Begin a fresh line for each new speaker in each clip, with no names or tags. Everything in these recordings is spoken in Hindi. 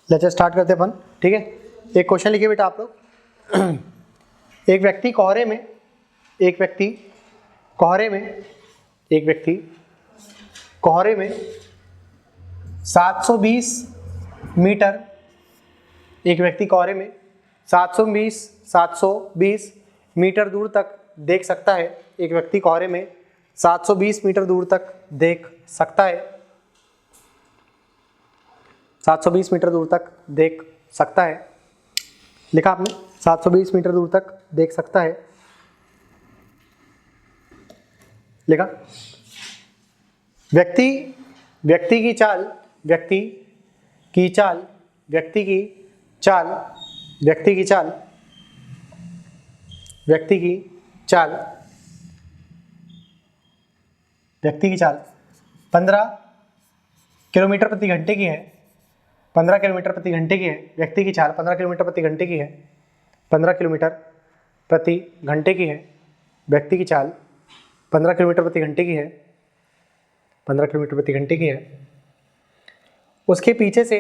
लेट्स स्टार्ट करते अपन, ठीक है। एक क्वेश्चन लिखिए बेटा आप लोग। एक व्यक्ति कोहरे में 720 मीटर, एक व्यक्ति कोहरे में 720 मीटर दूर तक देख सकता है। एक व्यक्ति कोहरे में 720 मीटर दूर तक देख सकता है। 720 मीटर दूर तक देख सकता है, लिखा आपने, 720 मीटर दूर तक देख सकता है, लिखा। व्यक्ति की चाल 15 किलोमीटर प्रति घंटे की है। 15 किलोमीटर प्रति घंटे की है। व्यक्ति की चाल 15 किलोमीटर प्रति घंटे की है। 15 किलोमीटर प्रति घंटे की है। व्यक्ति की चाल 15 किलोमीटर प्रति घंटे की है। 15 किलोमीटर प्रति घंटे की है। उसके पीछे से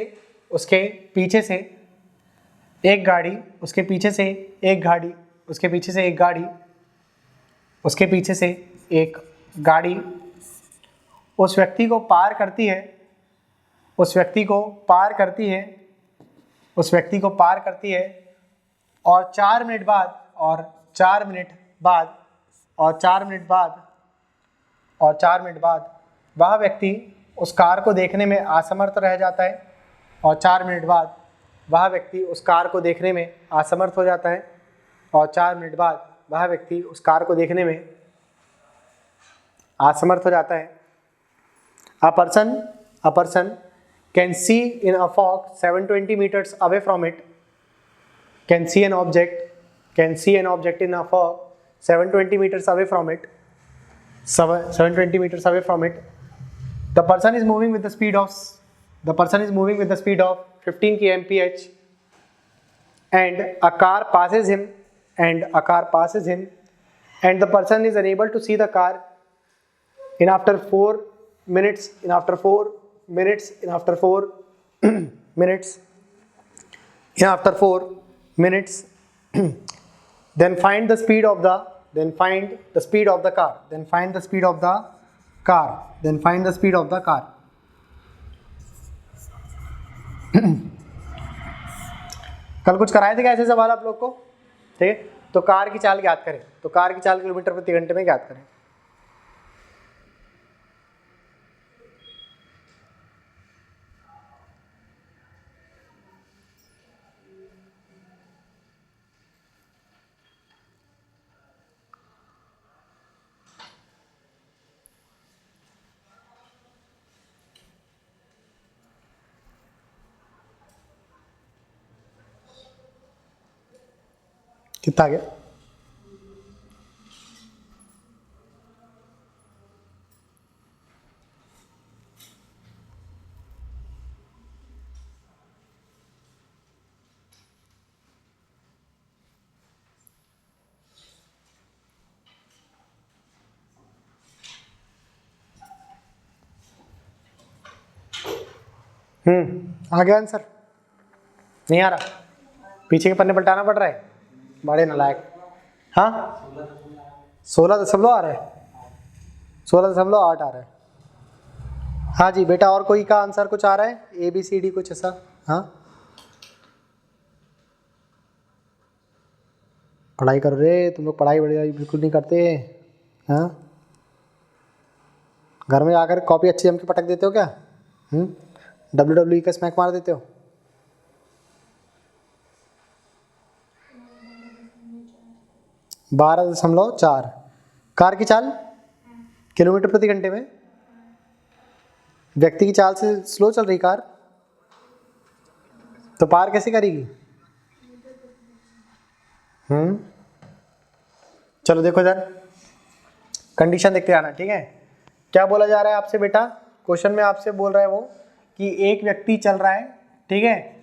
एक गाड़ी उस व्यक्ति को पार करती है। और 4 मिनट बाद वह व्यक्ति उस कार को देखने में असमर्थ रह जाता है। और 4 मिनट बाद वह व्यक्ति उस कार को देखने में असमर्थ हो जाता है। और 4 मिनट बाद वह व्यक्ति उस कार को देखने में असमर्थ हो जाता है। A person can see in a fog 720 meters away from it. Can see an object in a fog 720 meters away from it. 720 meters away from it. The person is moving with the speed of 15 kmph, and a car passes him. And the person is unable to see the car. After 4 minutes, then find the speed of the car. कल कुछ कराए थे क्या ऐसे सवाल आप लोग को? ठीक है, तो कार की चाल ज्ञात करें। तो कार की चाल किलोमीटर प्रति घंटे में ज्ञात करें। कितना आ गया? आ गया आंसर? नहीं आ रहा? पीछे के पन्ने पलटाना पड़ रहा है, बड़े नालायक। हाँ, 16.8 आ रहा है। 16.8 आ रहा है। हाँ जी बेटा, और कोई का आंसर कुछ आ रहा है? ABCD कुछ ऐसा? हाँ, पढ़ाई करो रे तुम लोग, पढ़ाई बढ़िया बिल्कुल नहीं करते। हाँ, घर में आकर कॉपी अच्छी जम के पटक देते हो क्या? WWE का स्मैक मार देते हो? बारह 12.4। कार की चाल किलोमीटर प्रति घंटे में, व्यक्ति की चाल से स्लो चल रही कार, तो पार कैसे करेगी? चलो देखो इधर कंडीशन देखते आना, ठीक है। क्या बोला जा रहा है आपसे बेटा? क्वेश्चन में आपसे बोल रहा है वो कि एक व्यक्ति चल रहा है, ठीक है,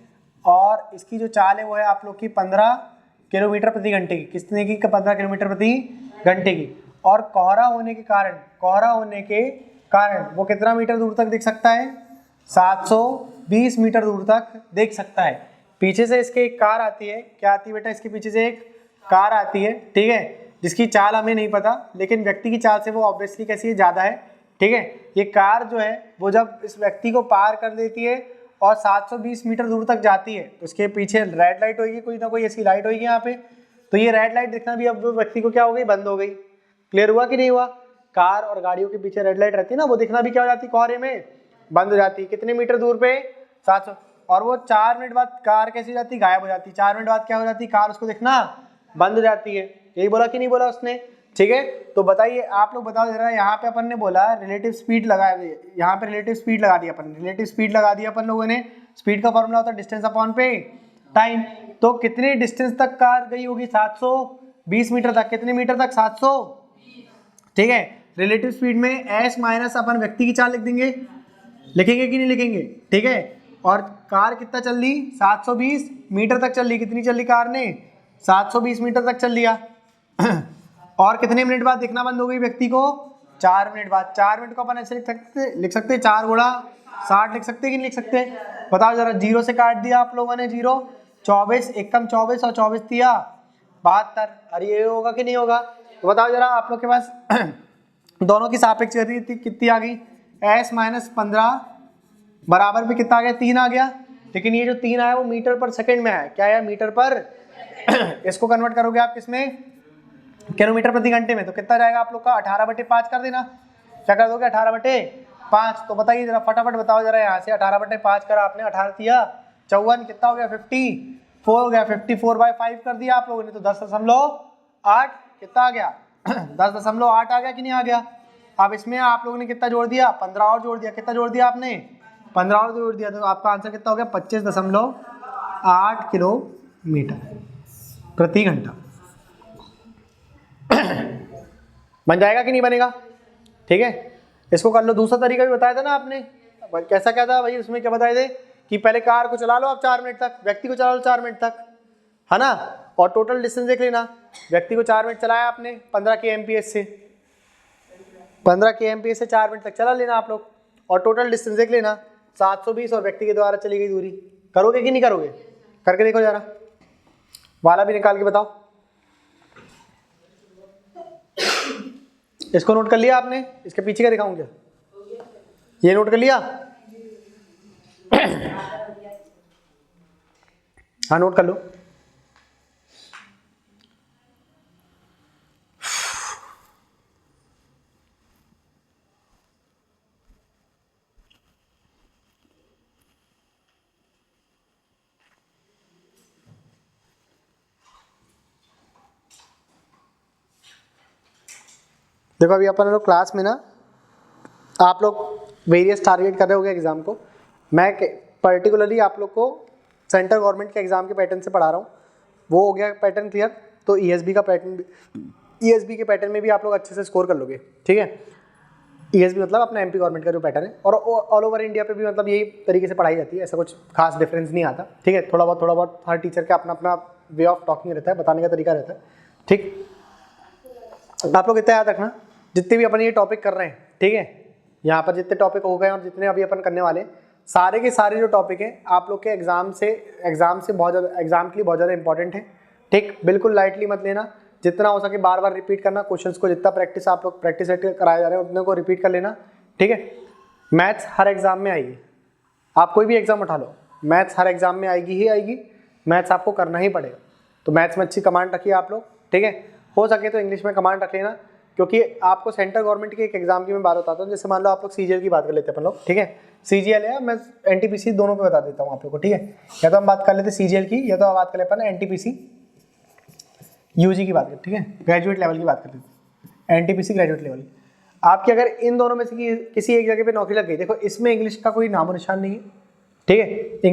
और इसकी जो चाल है वो है आप लोग की 15 किलोमीटर प्रति घंटे की। कितने की? 15 किलोमीटर प्रति घंटे की। और कोहरा होने के कारण वो कितना मीटर दूर तक दिख सकता है? 720 मीटर दूर तक देख सकता है। पीछे से इसके एक कार आती है, क्या आती है बेटा, इसके पीछे से एक कार आती है, ठीक है, जिसकी चाल हमें नहीं पता, लेकिन व्यक्ति की चाल से वो ऑब्वियसली कैसी है, ज़्यादा है, ठीक है। ये कार जो है वो जब इस व्यक्ति को पार कर देती है और 720 मीटर दूर तक जाती है तो उसके पीछे रेड लाइट होगी, कोई ना कोई ऐसी लाइट होगी यहाँ पे, तो ये रेड लाइट दिखना भी अब व्यक्ति को क्या हो गई, बंद हो गई। क्लियर हुआ कि नहीं हुआ? कार और गाड़ियों के पीछे रेड लाइट रहती है ना, वो दिखना भी क्या हो जाती है, कोहरे में बंद हो जाती है। कितने मीटर दूर पे? 700। और वो 4 मिनट बाद कार कैसी हो जाती है, गायब हो जाती है। 4 मिनट बाद क्या हो जाती है, कार उसको दिखना बंद हो जाती है। यही बोला कि नहीं बोला उसने? ठीक है, तो बताइए आप लोग बताओ जरा, यहाँ पे अपन ने बोला रिलेटिव स्पीड लगा, यहाँ पे रिलेटिव स्पीड लगा दिया अपन, रिलेटिव स्पीड लगा दिया अपन लोगों ने। स्पीड का फॉर्मूला होता है डिस्टेंस अपॉन पे टाइम। तो कितनी डिस्टेंस तक कार गई होगी, 720 मीटर तक। कितने मीटर तक? 700, ठीक है। रिलेटिव स्पीड में एस माइनस अपन व्यक्ति की चाल लिख देंगे, लिखेंगे कि नहीं लिखेंगे, ठीक है। और कार कितना चल ली, 720 मीटर तक चल ली। कितनी चल ली कार ने, 720 मीटर तक चल लिया। और कितने मिनट बाद दिखना बंद हो गई व्यक्ति को, 4 मिनट बाद। 4 मिनट को अपन ऐसे लिख सकते 4 गुणा 60 लिख सकते कि नहीं लिख सकते? बताओ जरा, 0 से काट दिया आप लोगों ने, 0, 24, एकम 24 और 24 दिया 72। अरे ये होगा कि नहीं होगा? तो बताओ जरा, आप लोग के पास दोनों की सापेक्ष गति कितनी आ गई, s माइनस 15 बराबर पे कितना आ गया, 3 आ गया। लेकिन ये जो 3 आया वो मीटर पर सेकंड में है, क्या है, मीटर पर। इसको कन्वर्ट करोगे आप किसमें, किलोमीटर प्रति घंटे में, तो कितना जाएगा आप लोग का, 18/5 कर देना। क्या कर दोगे, 18/5। तो बताइए जरा, फटाफट बताओ जरा, यहाँ से 18/5 करा आपने, 18 दिया 54, कितना हो गया, 54 हो गया। 54/5 कर दिया आप लोगों ने, तो 10.8 कितना आ गया 10.8 आ गया कि नहीं आ गया? अब इसमें आप लोगों ने कितना जोड़ दिया, 15 और जोड़ दिया। कितना जोड़ दिया आपने, 15 और जोड़ दिया, तो आपका आंसर कितना हो गया, 25.8 किलोमीटर प्रति घंटा। बन जाएगा कि नहीं बनेगा? ठीक है, इसको कर लो। दूसरा तरीका भी बताया था ना आपने, कैसा क्या था भाई, उसमें क्या बताए थे कि पहले कार को चला लो आप 4 मिनट तक, व्यक्ति को चला लो 4 मिनट तक, है ना, और टोटल डिस्टेंस देख लेना। व्यक्ति को 4 मिनट चलाया आपने 15 kmph से, 15 kmph से 4 मिनट तक चला लेना आप लोग, और टोटल डिस्टेंस देख लेना 720, और व्यक्ति के द्वारा चली गई दूरी। करोगे कि नहीं करोगे? करके देखो जरा, वाला भी निकाल के बताओ। इसको नोट कर लिया आपने? इसके पीछे का दिखाऊं क्या, ये नोट कर लिया? हाँ नोट कर लो। देखो अभी अपन लोग क्लास में ना, आप लोग वेरियस टारगेट कर रहे होगे एग्जाम को। मैं पर्टिकुलरली आप लोग को सेंट्रल गवर्नमेंट के एग्जाम के पैटर्न से पढ़ा रहा हूँ। वो हो गया पैटर्न क्लियर, तो ईएसबी का पैटर्न, ईएसबी के पैटर्न में भी आप लोग अच्छे से स्कोर कर लोगे, ठीक है। ईएसबी मतलब अपना एमपी गवर्नमेंट का जो पैटर्न है, और ऑल ओवर इंडिया पे भी मतलब यही तरीके से पढ़ाई जाती है, ऐसा कुछ खास डिफरेंस नहीं आता, ठीक है। थोड़ा बहुत हर टीचर का अपना अपना वे ऑफ टॉकिंग रहता है, बताने का तरीका रहता है, ठीक। आप लोग इतना याद रखना, जितने भी अपन ये टॉपिक कर रहे हैं, ठीक है, यहाँ पर जितने टॉपिक हो गए और जितने अभी अपन करने वाले, सारे के सारे जो टॉपिक हैं आप लोग के एग्जाम से बहुत ज़्यादा, एग्जाम के लिए बहुत ज़्यादा इंपॉर्टेंट है, ठीक। बिल्कुल लाइटली मत लेना, जितना हो सके बार बार रिपीट करना क्वेश्चंस को, जितना प्रैक्टिस आप लोग प्रैक्टिस कराए जा रहे हैं उतने को रिपीट कर लेना, ठीक है। मैथ्स हर एग्जाम में आएगी, आप कोई भी एग्जाम उठा लो, मैथ्स हर एग्जाम में आएगी ही आएगी, मैथ्स आपको करना ही पड़ेगा। तो मैथ्स में अच्छी कमांड रखिए आप लोग, ठीक है। हो सके तो इंग्लिश में कमांड रख लेना, क्योंकि आपको सेंट्रल गवर्नमेंट के एक एग्जाम की मैं बात बताता हूँ। जैसे मान लो आप लोग सीजीएल की बात कर लेते हैं अपन लोग, ठीक है, सीजीएल है, मैं एनटीपीसी दोनों पे बता देता हूँ आप लोग को, ठीक है। या तो हम बात कर लेते सीजीएल की, या तो बात कर लेते अपन एनटीपीसी यूजी की बात कर, ठीक है, ग्रेजुएट लेवल की बात कर लेते हैं, एनटीपीसी ग्रेजुएट लेवल। आपकी अगर इन दोनों में से किसी एक जगह पे नौकरी लग गई, देखो इसमें इंग्लिश का कोई नामो निशान नहीं है, ठीक है।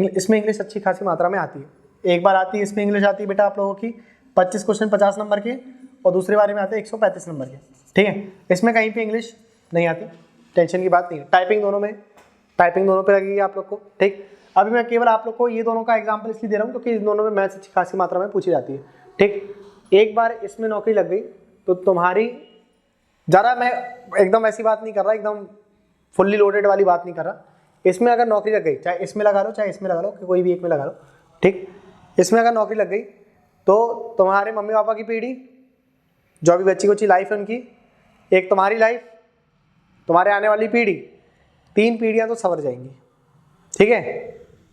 इसमें इंग्लिश अच्छी खासी मात्रा में आती है, एक बार आती है इसमें इंग्लिश आती है बेटा आप लोगों की 25 क्वेश्चन 50 नंबर के, और दूसरे बारे में आते हैं 135 नंबर के, ठीक है। इसमें कहीं पे इंग्लिश नहीं आती, टेंशन की बात नहीं है। टाइपिंग दोनों पे लगेगी आप लोग को, ठीक। अभी मैं केवल आप लोग को ये दोनों का एग्जांपल इसलिए दे रहा हूँ क्योंकि इन दोनों में मैथ्स अच्छी खासी मात्रा में पूछी जाती है, ठीक। एक बार इसमें नौकरी लग गई तो तुम्हारी, ज़्यादा मैं एकदम ऐसी बात नहीं कर रहा, एकदम फुल्ली लोडेड वाली बात नहीं कर रहा, इसमें अगर नौकरी लग गई, चाहे इसमें लगा लो चाहे इसमें लगा लो, कोई भी एक में लगा लो, ठीक। इसमें अगर नौकरी लग गई तो तुम्हारे मम्मी पापा की पीढ़ी, जो भी बच्ची कुची लाइफ है उनकी, एक तुम्हारी लाइफ, तुम्हारे आने वाली पीढ़ी, 3 पीढ़ियाँ तो सवर जाएंगी, ठीक है।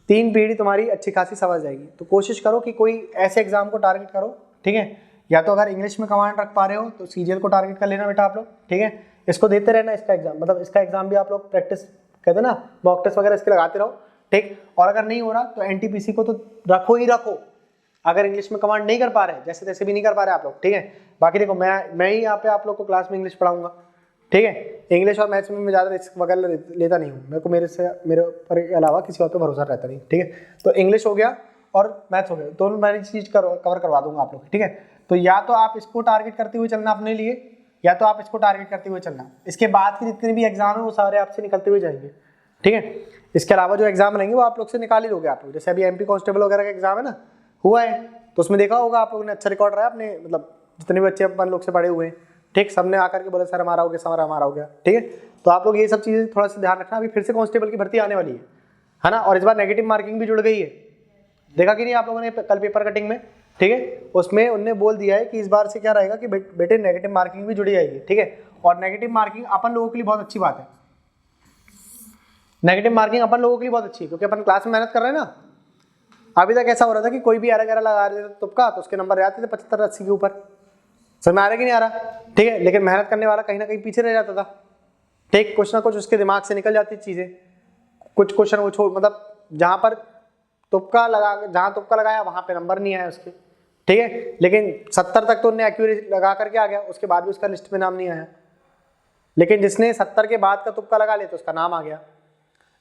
3 पीढ़ी तुम्हारी अच्छी खासी सवर जाएगी। तो कोशिश करो कि कोई ऐसे एग्जाम को टारगेट करो, ठीक है। या तो अगर इंग्लिश में कमांड रख पा रहे हो तो सीजीएल को टारगेट कर लेना बेटा आप लोग, ठीक है। इसको देते रहना, इसका एग्जाम, मतलब इसका एग्जाम भी आप लोग प्रैक्टिस कहते हैं ना, मॉक टेस्ट वगैरह इसके लगाते रहो, ठीक। और अगर नहीं हो रहा तो एनटीपीसी को तो रखो ही रखो। अगर इंग्लिश में कमांड नहीं कर पा रहे, जैसे तैसे भी नहीं कर पा रहे आप लोग, ठीक है। बाकी देखो मैं ही यहाँ पे आप लोग को क्लास में इंग्लिश पढ़ाऊंगा, ठीक है। इंग्लिश और मैथ्स में मैं ज़्यादा रिस्क वगैरह लेता नहीं हूँ, मेरे को मेरे पर के अलावा किसी और पे भरोसा रहता नहीं, ठीक है। तो इंग्लिश हो गया और मैथ्स हो गया, दोनों मैंने चीज़ कवर करवा दूंगा आप लोग, ठीक है। तो या तो आप इसको टारगेट करते हुए चलना अपने लिए, या तो आप इसको टारगेट करते हुए चलना। इसके बाद के जितने भी एग्जाम है वो सारे आपसे निकलते हुए जाएंगे, ठीक है। इसके अलावा जो एग्जाम रहेंगे वो आप लोग से निकाल ही लोगे आप लोग। जैसे अभी एमपी कांस्टेबल वगैरह का एग्जाम है ना, हुआ है, तो उसमें देखा होगा आप लोगों ने, अच्छा रिकॉर्ड रहा है अपने, मतलब जितने भी बच्चे अपन लोग से पढ़े हुए हैं, ठीक। सबने आकर के बोला सर हमारा हो गया, सर हमारा हो गया, ठीक है। तो आप लोग ये सब चीज़ें थोड़ा सा ध्यान रखना। अभी फिर से कांस्टेबल की भर्ती आने वाली है ना, और इस बार नेगेटिव मार्किंग भी जुड़ गई है, देखा कि नहीं आप लोगों ने कल पेपर कटिंग में, ठीक है। उसमें उनने बोल दिया है कि इस बार से क्या रहेगा कि बेटे नेगेटिव मार्किंग भी जुड़ी जाएगी, ठीक है। और नेगेटिव मार्किंग अपन लोगों के लिए बहुत अच्छी बात है। नेगेटिव मार्किंग अपन लोगों के लिए बहुत अच्छी है, क्योंकि अपन क्लास में मेहनत कर रहे हैं ना। अभी तक ऐसा हो रहा था कि कोई भी 11 लगा रहे थे तुक्का, तो उसके नंबर आते थे 75-80 के ऊपर, समझ में आ रहा कि नहीं आ रहा, ठीक है। लेकिन मेहनत करने वाला कहीं ना कहीं पीछे रह जाता था, ठीक। कुछ ना कुछ उसके दिमाग से निकल जाती चीज़ें, कुछ क्वेश्चन वो छोड़, मतलब जहाँ तुक्का लगाया वहाँ पे नंबर नहीं आया उसके, ठीक है। लेकिन 70 तक तो उन्हें एक्यूरेट लगा करके आ गया, उसके बाद भी उसका लिस्ट में नाम नहीं आया। लेकिन जिसने 70 के बाद का तुक्का लगा लिया तो उसका नाम आ गया।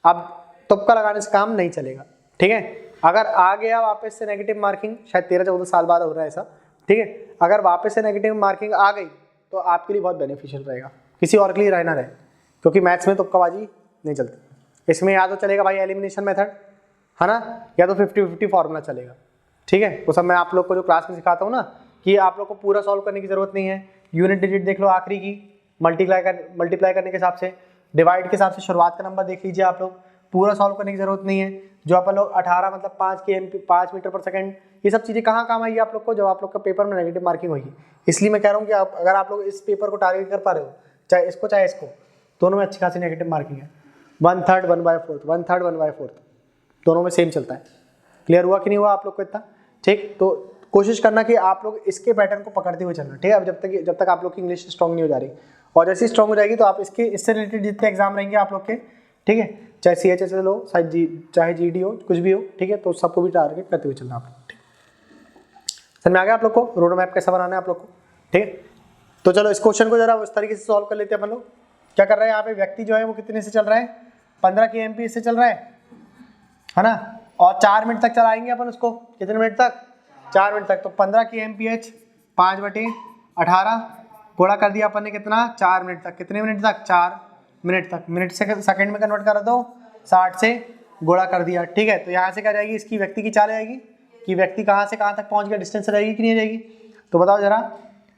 अब तुक्का लगाने से काम नहीं चलेगा, ठीक है। अगर आ गया वापस से नेगेटिव मार्किंग, शायद 13-14 साल बाद हो रहा है ऐसा, ठीक है। अगर वापस से नेगेटिव मार्किंग आ गई तो आपके लिए बहुत बेनिफिशियल रहेगा, किसी और के लिए रहना रहे, क्योंकि मैथ्स में तुक्काबाजी नहीं चलती। इसमें या तो चलेगा भाई एलिमिनेशन मेथड, है ना, या तो 50-50 फॉर्मूला चलेगा, ठीक है। वो सब मैं आप लोग को जो क्लास में सिखाता हूँ ना, कि आप लोग को पूरा सॉल्व करने की जरूरत नहीं है। यूनिट डिजिट देख लो आखिरी की, मल्टीप्लाई करने के हिसाब से, डिवाइड के हिसाब से शुरुआत का नंबर देख लीजिए आप लोग, पूरा सॉल्व करने की जरूरत नहीं है। जो अपन लोग 18 मतलब 5 मीटर पर सेकंड, ये सब चीज़ें कहाँ काम आएगी आप लोग को, जब आप लोग का पेपर में नेगेटिव मार्किंग होगी। इसलिए मैं कह रहा हूँ कि अगर आप लोग इस पेपर को टारगेट कर पा रहे हो, चाहे इसको दोनों में अच्छी खासी नेगेटिव मार्किंग है। 1/3 1/4, 1/3 1/4 दोनों में सेम चलता है। क्लियर हुआ कि नहीं हुआ आप लोग को इतना, ठीक। तो कोशिश करना कि आप लोग इसके पैटर्न को पकड़ते हुए चलना, ठीक है। अब जब तक आप लोग की इंग्लिश स्ट्रॉन्ग नहीं हो जा रही, और जैसे स्ट्रॉन्ग हो जाएगी तो आप इससे रिलेटेड जितने एग्जाम रहेंगे आप लोग के, ठीक है, चाहे CHSL हो, चाहे GD हो, कुछ भी हो, ठीक है, तो सबको भी टारगेट करते हुए चलना आप लोग, ठीक। समझ में आ गया आप लोग को रोड मैप कैसा बनाना है आप लोग को, ठीक है। तो चलो इस क्वेश्चन को जरा उस तरीके से सॉल्व कर लेते हैं अपन लोग। क्या कर रहे हैं यहाँ पे, व्यक्ति जो है वो कितने से चल रहा है, 15 kmph से चल रहा है ना, और 4 मिनट तक चलाएंगे अपन उसको, कितने मिनट तक, 4 मिनट तक। तो 15 kmph 5/18 गुणा कर दिया अपन ने कितना, 4 मिनट तक, कितने मिनट तक, 4 मिनट तक। मिनट से सेकंड में कन्वर्ट कर दो, 60 से गुणा कर दिया, ठीक है। तो यहाँ से क्या जाएगी, इसकी व्यक्ति की चाल आएगी कि व्यक्ति कहाँ से कहाँ तक पहुँच गया, डिस्टेंस रहेगी कि नहीं रहेगी। तो बताओ जरा,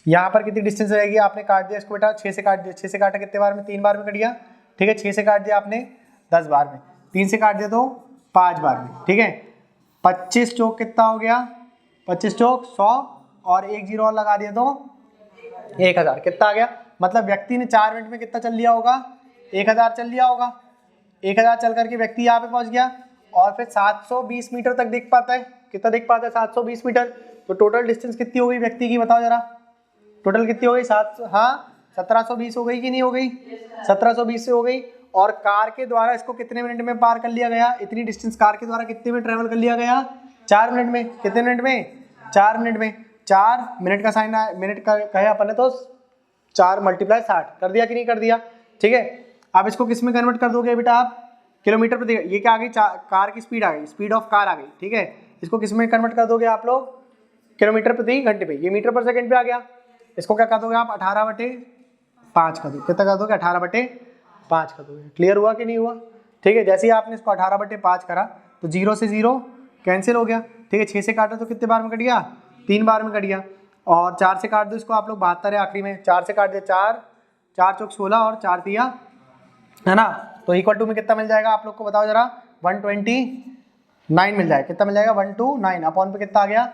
यहाँ पर कितनी डिस्टेंस रहेगी, आपने काट दिया इसको बेटा, 6 से काट दिया, 6 से काटा कितने बार में, 3 बार में कट गया, ठीक है। 6 से काट दिया आपने 10 बार में, 3 से काट दिया तो 5 बार में, ठीक है। 25 चौक कितना हो गया, 25 चौक 100, और 1 0 और लगा दिया तो 1000, कितना आ गया। मतलब व्यक्ति ने 4 मिनट में कितना चल लिया होगा, 1000 चल लिया होगा। 1000 चल करके व्यक्ति यहाँ पे पहुंच गया, और फिर 720 मीटर तक देख पाता है, कितना देख पाता है, 720 मीटर। तो टोटल डिस्टेंस कितनी हो गई व्यक्ति की, बताओ जरा, टोटल कितनी हो गई, 1720 हो गई कि नहीं हो गई, 1720 से हो गई। और कार के द्वारा इसको कितने मिनट में पार कर लिया गया, इतनी डिस्टेंस कार के द्वारा कितने में ट्रेवल कर लिया गया, 4 मिनट में। कितने मिनट में, 4 मिनट में। 4 मिनट का साइन मिनट का कहे अपन ने, तो 4 × 60 कर दिया कि नहीं कर दिया, ठीक है। अब इसको किस में कन्वर्ट कर दोगे बेटा आप, किलोमीटर प्रति, ये क्या आ गई, कार की स्पीड आ गई, स्पीड ऑफ कार आ गई, ठीक है। इसको किस में कन्वर्ट कर दोगे आप लोग, किलोमीटर प्रति घंटे पे, ये मीटर पर सेकंड पे आ गया। इसको क्या कर दोगे आप, 18/5 कर दो, कितना कर दोगे, 18/5 कर दोगे। क्लियर हुआ कि नहीं हुआ, ठीक है। जैसे ही आपने इसको 18/5 करा तो 0 से 0 कैंसिल हो गया, ठीक है। 6 से काटा तो कितने बार में कट गया, 3 बार में कट गया। और 4 से काट दो इसको आप लोग, 72 है आखिरी में, 4 से काट दिया 4 4 चौक 16 और 4 तिया, है ना, तो इक्वल टू में कितना मिल जाएगा आप लोग को बताओ जरा, 129 मिल जाएगा। कितना मिल जाएगा, 129 अपॉन पे कितना आ गया,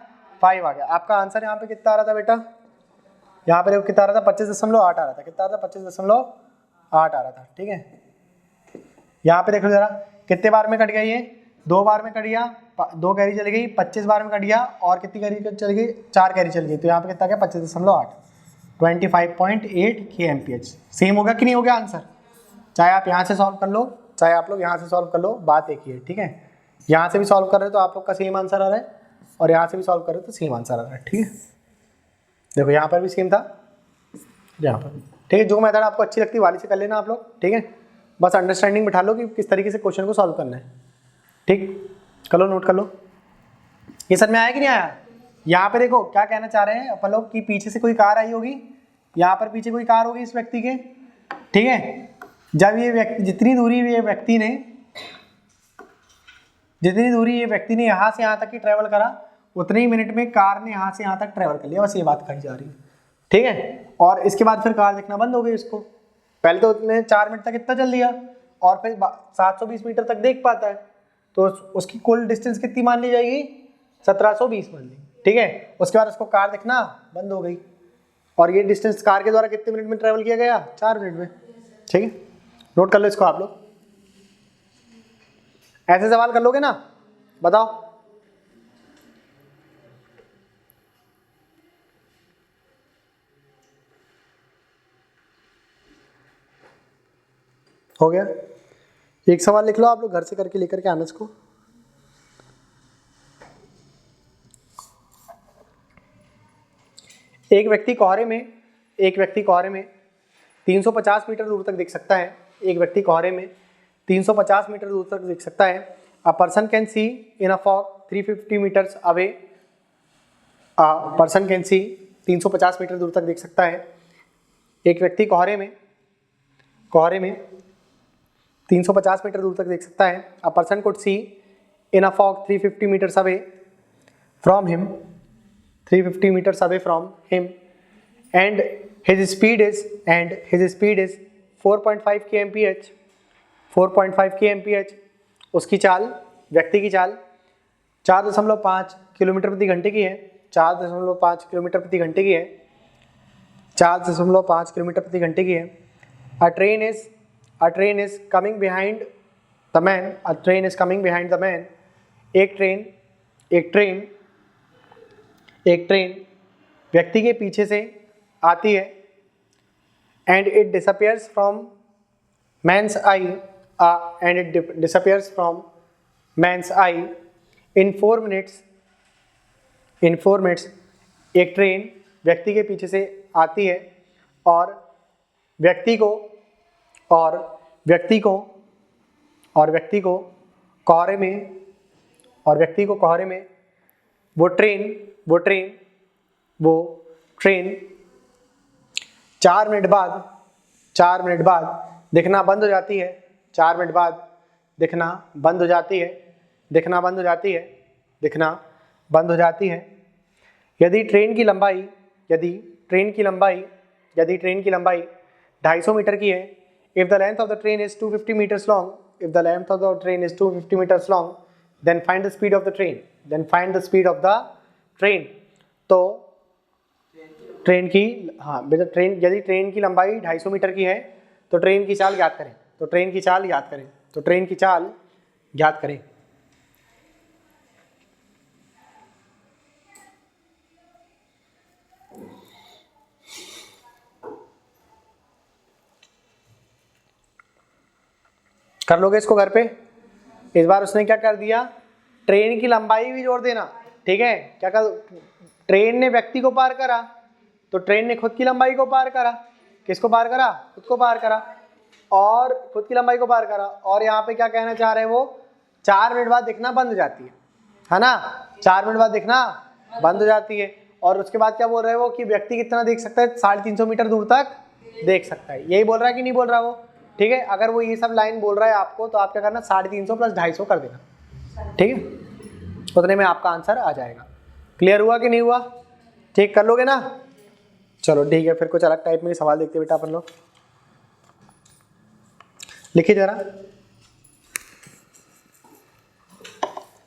5 आ गया। आपका आंसर यहाँ पे कितना आ रहा था बेटा, यहाँ पे कितना आ रहा था, 25.8 आ रहा था। कितना आ रहा था, 25.8 आ रहा था। ठीक है, यहाँ पे देखो जरा कितने बार में कट गया, ये 2 बार में कट गया, 2 कैरी चली गई, 25 बार में कट गया, और कितनी कैरी चल गई, 4 कैरी चल गई। तो यहाँ पे कितना गया, 25.8, 25.8 kmph। सेम होगा कि नहीं हो गया आंसर, चाहे आप यहाँ से सॉल्व कर लो, चाहे आप लोग यहाँ से सॉल्व कर लो, बात एक ही है। ठीक है, यहाँ से भी सॉल्व कर रहे हो तो आप लोग का सेम आंसर आ रहा है, और यहाँ से भी सॉल्व कर रहे हो तो सेम आंसर आ रहा है। ठीक है, देखो यहाँ पर भी सेम था, यहाँ पर। ठीक है, जो मेथड आपको अच्छी लगती है वाली से कर लेना आप लोग। ठीक है, बस अंडरस्टैंडिंग बिठा लो कि किस तरीके से क्वेश्चन को सॉल्व करना है। ठीक, कर लो, नोट कर लो। ये सर में आया कि नहीं आया। यहाँ पे देखो क्या कहना चाह रहे हैं अपन लोग कि पीछे से कोई कार आई होगी, यहाँ पर पीछे कोई कार होगी इस व्यक्ति के। ठीक है, जब ये व्यक्ति जितनी दूरी ये व्यक्ति ने यहाँ से यहाँ तक की ट्रेवल करा, उतने ही मिनट में कार ने यहाँ से यहाँ तक ट्रेवल कर लिया। बस ये बात कही जा रही है। ठीक है, और इसके बाद फिर कार दिखना बंद हो गई इसको। पहले तो उसने 4 मिनट तक इतना चल दिया, और फिर 720 मीटर तक देख पाता है, तो उसकी कुल डिस्टेंस कितनी मान ली जाएगी, 1720 मान ली। ठीक है, उसके बाद उसको कार दिखना बंद हो गई, और ये डिस्टेंस कार के द्वारा कितने मिनट में ट्रेवल किया गया, 4 मिनट में। ठीक है, नोट कर लो इसको आप लोग। ऐसे सवाल कर लोगे ना, बताओ। हो गया, एक सवाल लिख लो आप लोग, घर से करके लेकर के आना इसको। एक व्यक्ति कोहरे में 350 मीटर दूर तक देख सकता है। एक व्यक्ति कोहरे में 350 मीटर दूर तक देख सकता है। A person can see in a fog 350 metres away. A person can see 350 metre दूर तक देख सकता है। एक व्यक्ति कोहरे में 350 मीटर दूर तक देख सकता है। A person could see in a fog 350 metres away from him, 350 meters away from him, and his speed is 4.5 kmph, 4.5 kmph। उसकी चाल, व्यक्ति की चाल 4.5 किलोमीटर प्रति घंटे की है, 4.5 किलोमीटर प्रति घंटे की है, 4.5 किलोमीटर प्रति घंटे की है। A train is coming behind the man, a train is coming behind the man। एक ट्रेन व्यक्ति के पीछे से आती है, and it disappears from man's eye, in 4 minutes. एक ट्रेन व्यक्ति के पीछे से आती है, और व्यक्ति को कोहरे में वो ट्रेन 4 मिनट बाद दिखना बंद हो जाती है। 4 मिनट बाद दिखना बंद हो जाती है। यदि ट्रेन की लंबाई 250 मीटर की है, if the length of the train is 250 meters long, then find the speed of the train। तो ट्रेन की यदि ट्रेन की लंबाई 250 मीटर की है तो ट्रेन की चाल ज्ञात करें। कर लोगे इसको घर पे। इस बार उसने क्या कर दिया, ट्रेन की लंबाई भी जोड़ देना। ठीक है, क्या कर, ट्रेन ने व्यक्ति को पार करा तो ट्रेन ने खुद की लंबाई को पार करा। किसको पार करा, खुद को पार करा, और खुद की लंबाई को पार करा। और यहाँ पे क्या कहना चाह रहे हैं वो, 4 मिनट बाद दिखना बंद हो जाती है ना, 4 मिनट बाद दिखना बंद हो जाती है। और उसके बाद क्या बोल रहे हैं वो, कि व्यक्ति कितना देख सकता है, 350 मीटर दूर तक देख सकता है। यही बोल रहा है कि नहीं बोल रहा वो। ठीक है, अगर वो ये सब लाइन बोल रहा है आपको, तो आप क्या करना, 350 प्लस 250 कर देना। ठीक है, उतने में आपका आंसर आ जाएगा। क्लियर हुआ कि नहीं हुआ, ठीक, कर लोगे ना। चलो ठीक है, फिर कुछ अलग टाइप में सवाल देखते बेटा अपन लोग। लिखिए जरा,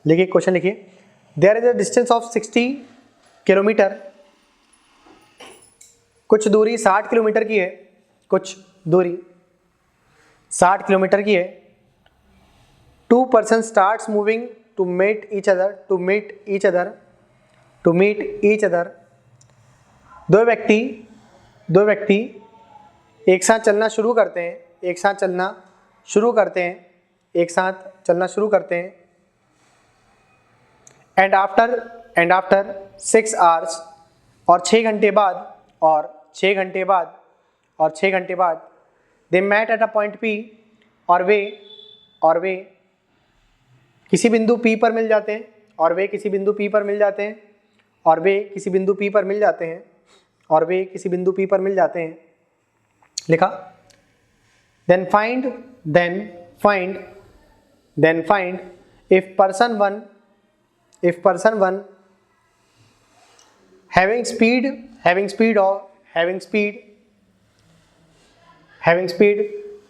लिखिए क्वेश्चन लिखिए। There is a distance of 60 kilometre, कुछ दूरी 60 किलोमीटर की है, कुछ दूरी 60 किलोमीटर की है। 2 persons starts moving to meet each other, to meet each other, to meet each other। दो व्यक्ति एक साथ चलना शुरू करते हैं, एक साथ चलना शुरू करते हैं, एक साथ चलना शुरू करते हैं। एंड आफ्टर 6 hours, और 6 घंटे बाद, और 6 घंटे बाद, और 6 घंटे बाद they met at a point P, और वे किसी बिंदु P पर मिल जाते हैं, और वे किसी बिंदु P पर मिल जाते हैं, और वे किसी बिंदु P पर मिल जाते हैं, और वे किसी बिंदु P पर मिल जाते हैं। लिखा। then find if person 1 having speed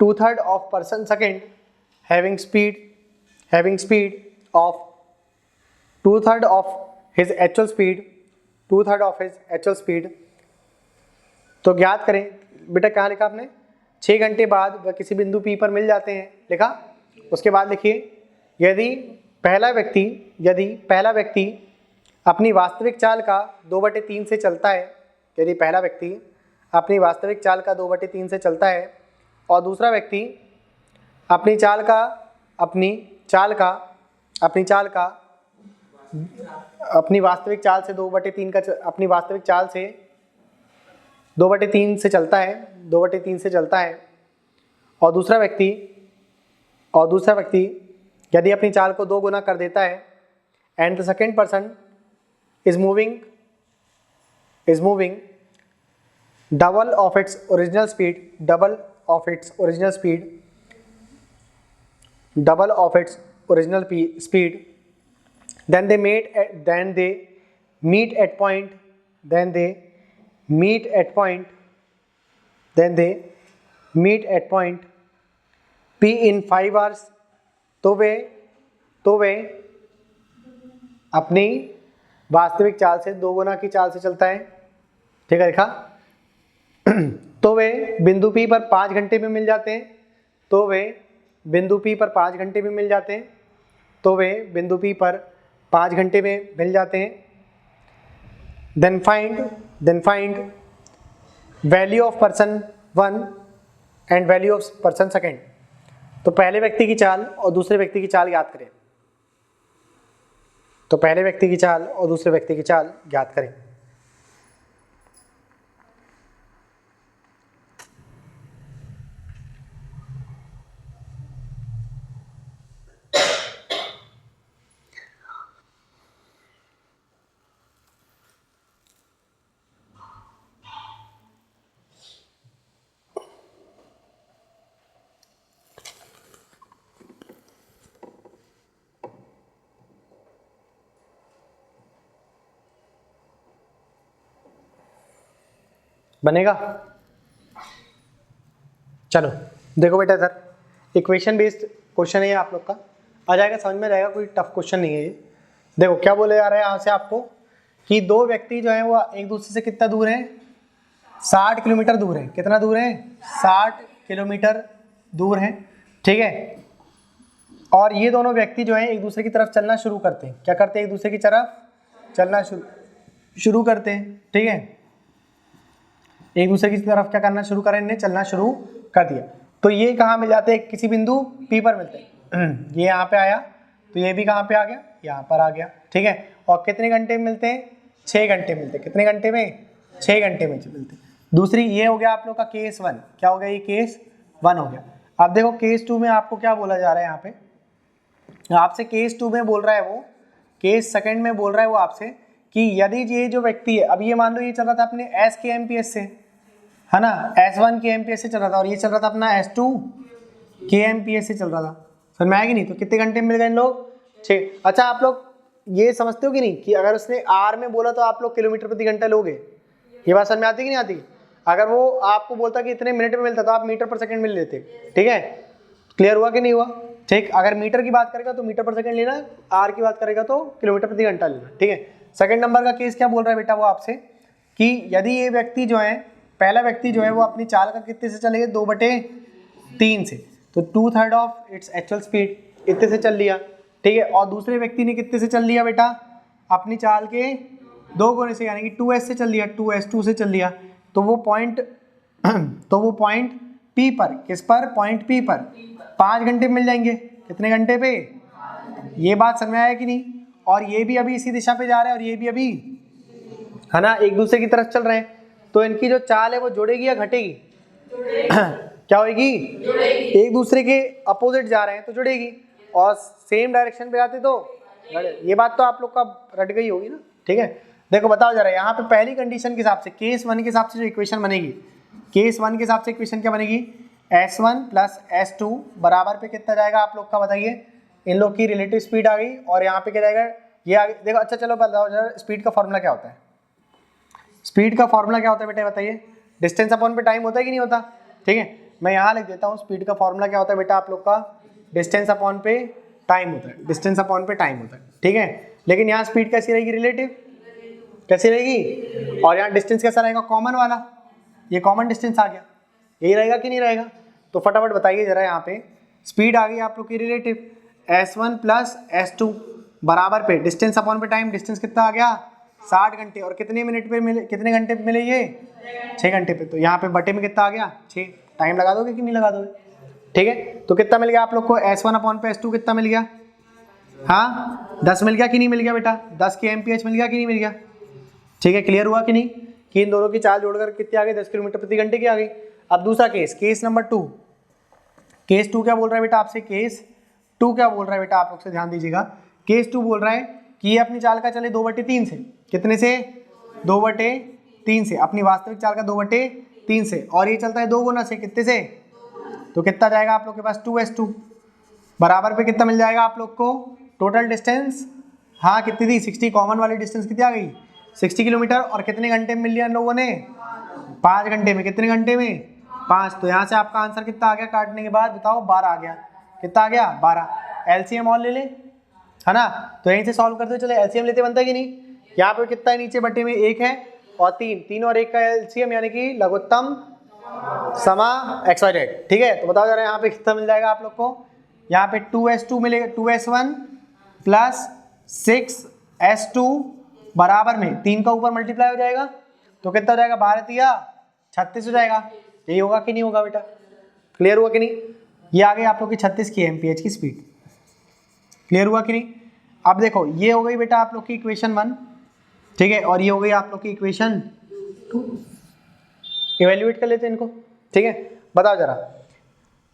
2/3 of person second, having speed of 2/3 of his actual speed, तो ज्ञात करें। बेटा कहाँ लिखा आपने? 6 घंटे बाद वह किसी बिंदु P पर मिल जाते हैं, लिखा। उसके बाद लिखिए, यदि पहला व्यक्ति अपनी वास्तविक चाल का 2/3 से चलता है, यदि पहला व्यक्ति अपनी वास्तविक चाल का 2/3 से चलता है, और दूसरा व्यक्ति अपनी वास्तविक चाल से 2/3 से चलता है, और दूसरा व्यक्ति यदि अपनी चाल को 2 गुना कर देता है, and the second person is moving double of its original speed, then they meet at point P in 5 hours, तो वे अपनी वास्तविक चाल से 2 गुना की चाल से चलता है, ठीक है लिखा। तो वे बिंदु P पर 5 घंटे में मिल जाते हैं, then find value of person 1 and value of person second। तो पहले व्यक्ति की चाल और दूसरे व्यक्ति की चाल याद करें। बनेगा? चलो देखो बेटा, इधर इक्वेशन बेस्ड क्वेश्चन है ये आप लोग का, आ जाएगा, समझ में रहेगा, कोई टफ क्वेश्चन नहीं है ये। देखो क्या बोले जा रहा है यहाँ से आपको, कि दो व्यक्ति जो है वो एक दूसरे से कितना दूर है? 60 किलोमीटर दूर है। कितना दूर है? 60 किलोमीटर दूर है, ठीक है। और ये दोनों व्यक्ति जो है एक दूसरे की तरफ चलना शुरू करते हैं। क्या करते हैं? एक दूसरे की तरफ चलना शुरू करते हैं, ठीक है। एक दूसरे की तरफ क्या करना शुरू करें? इन्हें चलना शुरू कर दिया। तो ये कहाँ मिल जाते हैं? किसी बिंदु P पर मिलते हैं। ये यहाँ पे आया, तो ये भी कहाँ पे आ गया? यहाँ पर आ गया, ठीक है। और कितने घंटे में मिलते हैं? 6 घंटे मिलते हैं। कितने घंटे में? 6 घंटे में मिलते हैं। दूसरी ये हो गया आप लोग का केस 1। क्या हो गया? ये केस 1 हो गया। अब देखो केस 2 में आपको क्या बोला जा रहा है? यहाँ पे आपसे केस 2 में बोल रहा है वो, केस सेकंड में बोल रहा है वो आपसे कि यदि ये जो व्यक्ति है, अब ये मान लो ये चल रहा था अपने S के एमपीएस से, है ना, S1 के एमपीएस से चल रहा था, और ये चल रहा था अपना S2 के एमपीएस से चल रहा था। समझ में आएगी नहीं? तो कितने घंटे में मिल गए इन लोग? 6। अच्छा आप लोग ये समझते हो कि नहीं कि अगर उसने R में बोला तो आप लोग किलोमीटर प्रति घंटा लोगे? ये बात समझ में आती कि नहीं आती? अगर वो आपको बोलता कि इतने मिनट में मिलता तो आप मीटर पर सेकंड में लेते, ठीक है। क्लियर हुआ कि नहीं हुआ? ठीक, अगर मीटर की बात करेगा तो मीटर पर सेकंड लेना, आर की बात करेगा तो किलोमीटर प्रति घंटा लेना। ठीक है, सेकंड नंबर का केस क्या बोल रहा है बेटा वो आपसे कि यदि ये व्यक्ति जो है, पहला व्यक्ति जो है वो अपनी चाल का कितने से चलेगा, 2/3 से, तो 2/3 ऑफ इट्स एक्चुअल स्पीड इतने से चल लिया। ठीक है, और दूसरे व्यक्ति ने कितने से चल लिया बेटा, अपनी चाल के 2 गुने से, यानी कि 2s से चल लिया, 2s2 से चल लिया। तो वो पॉइंट P पर, किस पर, पॉइंट P पर 5 घंटे मिल जाएंगे। कितने घंटे पे? ये बात समझ में आया कि नहीं? और ये भी अभी इसी दिशा पे जा रहे हैं और ये भी अभी, है ना, एक दूसरे की तरफ चल रहे हैं, तो इनकी जो चाल है वो जुड़ेगी या घटेगी? क्या होगी? एक दूसरे के अपोजिट जा रहे हैं तो जुड़ेगी, और सेम डायरेक्शन पे जाते तो ये बात तो आप लोग का रट गई होगी ना। ठीक है, देखो बताओ जरा, यहाँ पे पहली कंडीशन के हिसाब से, केस 1 के हिसाब से जो इक्वेशन बनेगी, केस 1 के हिसाब से इक्वेशन क्या बनेगी, S1 प्लस S2 बराबर पे कितना जाएगा आप लोग का बताइए? इन लोग की रिलेटिव स्पीड आ गई, और यहाँ पे क्या जाएगा, ये आगे देखो। अच्छा चलो बताओ जरा, स्पीड का फॉर्मूला क्या होता है? स्पीड का फॉर्मूला क्या होता है बेटा बताइए? डिस्टेंस अपॉन पे टाइम होता है कि नहीं होता? ठीक है, मैं यहाँ लिख देता हूँ, स्पीड का फॉर्मूला क्या होता है बेटा आप लोग का? डिस्टेंस अपॉन पे टाइम होता है, डिस्टेंस अपॉन पे टाइम होता है। ठीक है, लेकिन यहाँ स्पीड कैसी रहेगी, रिलेटिव कैसी रहेगी, और यहाँ डिस्टेंस कैसा रहेगा, कॉमन वाला, ये कॉमन डिस्टेंस आ गया, यही रहेगा कि नहीं रहेगा? तो फटाफट बताइए जरा, यहाँ पे स्पीड आ गई आप लोग की रिलेटिव, S1 प्लस S2 बराबर पे डिस्टेंस अपॉन पे टाइम, डिस्टेंस कितना आ गया, 60 घंटे, और कितने मिनट पे मिले, कितने घंटे पे मिले ये, 6 घंटे पे। तो यहाँ पे बटे में कितना आ गया, 6। टाइम लगा दोगे कि नहीं लगा दोगे? ठीक है, तो कितना मिल गया आप लोग को, S1 अपॉन पे S2 कितना मिल गया? हाँ 10 मिल गया कि नहीं मिल गया बेटा? 10 की MPH मिल गया कि नहीं मिल गया? ठीक है, क्लियर हुआ कि नहीं कि इन दोनों की चाल जोड़कर कितनी आ गई, 10 किलोमीटर प्रति घंटे की आ गई। अब दूसरा केस, केस नंबर 2, केस 2 क्या बोल रहा है बेटा आपसे? केस 2 क्या बोल रहा है बेटा, आप लोग से ध्यान दीजिएगा। केस 2 बोल रहा है कि ये अपनी चाल का चले 2/3 से, कितने से, 2/3 से, अपनी वास्तविक चाल का 2/3 से, और ये चलता है 2 गुना से, कितने से, तो कितना जाएगा आप लोग के पास, 2s2 बराबर पे कितना मिल जाएगा आप लोग को, टोटल डिस्टेंस, हाँ कितनी थी, 60, कॉमन वाली डिस्टेंस कितनी आ गई, 60 किलोमीटर, और कितने घंटे में मिल लिया इन लोगों ने, 5 घंटे में। कितने घंटे में, 5। तो यहाँ से आपका आंसर कितना आ गया काटने के बाद, बताओ 12 आ गया। कितना आ गया, 12। एलसीएम और ले ले, है ना, तो यहीं से सॉल्व करते चले, एलसीएम लेते बनता है कि नहीं? यहाँ पे कितना है, नीचे बटे में 1 है और 3 और 1 का एलसीएम, यानी कि लघुत्तम समा XYZ। ठीक है, तो बताओ जरा यहाँ पे कितना मिल जाएगा आप लोग को? यहाँ पे 2s2 मिलेगा, 2s1 प्लस 6s2 बराबर में 3 का ऊपर मल्टीप्लाई हो जाएगा, तो कितना हो जाएगा, 12 × 36 हो जाएगा। यही होगा कि नहीं होगा बेटा? क्लियर हुआ कि नहीं? ये आ गई आप लोग की 36 की MPH की स्पीड। क्लियर हुआ कि नहीं? अब देखो, ये हो गई बेटा आप लोग की इक्वेशन 1, ठीक है, और ये हो गई आप लोग की इक्वेशन 2। इवेल्युएट कर लेते हैं इनको। ठीक है, बताओ जरा,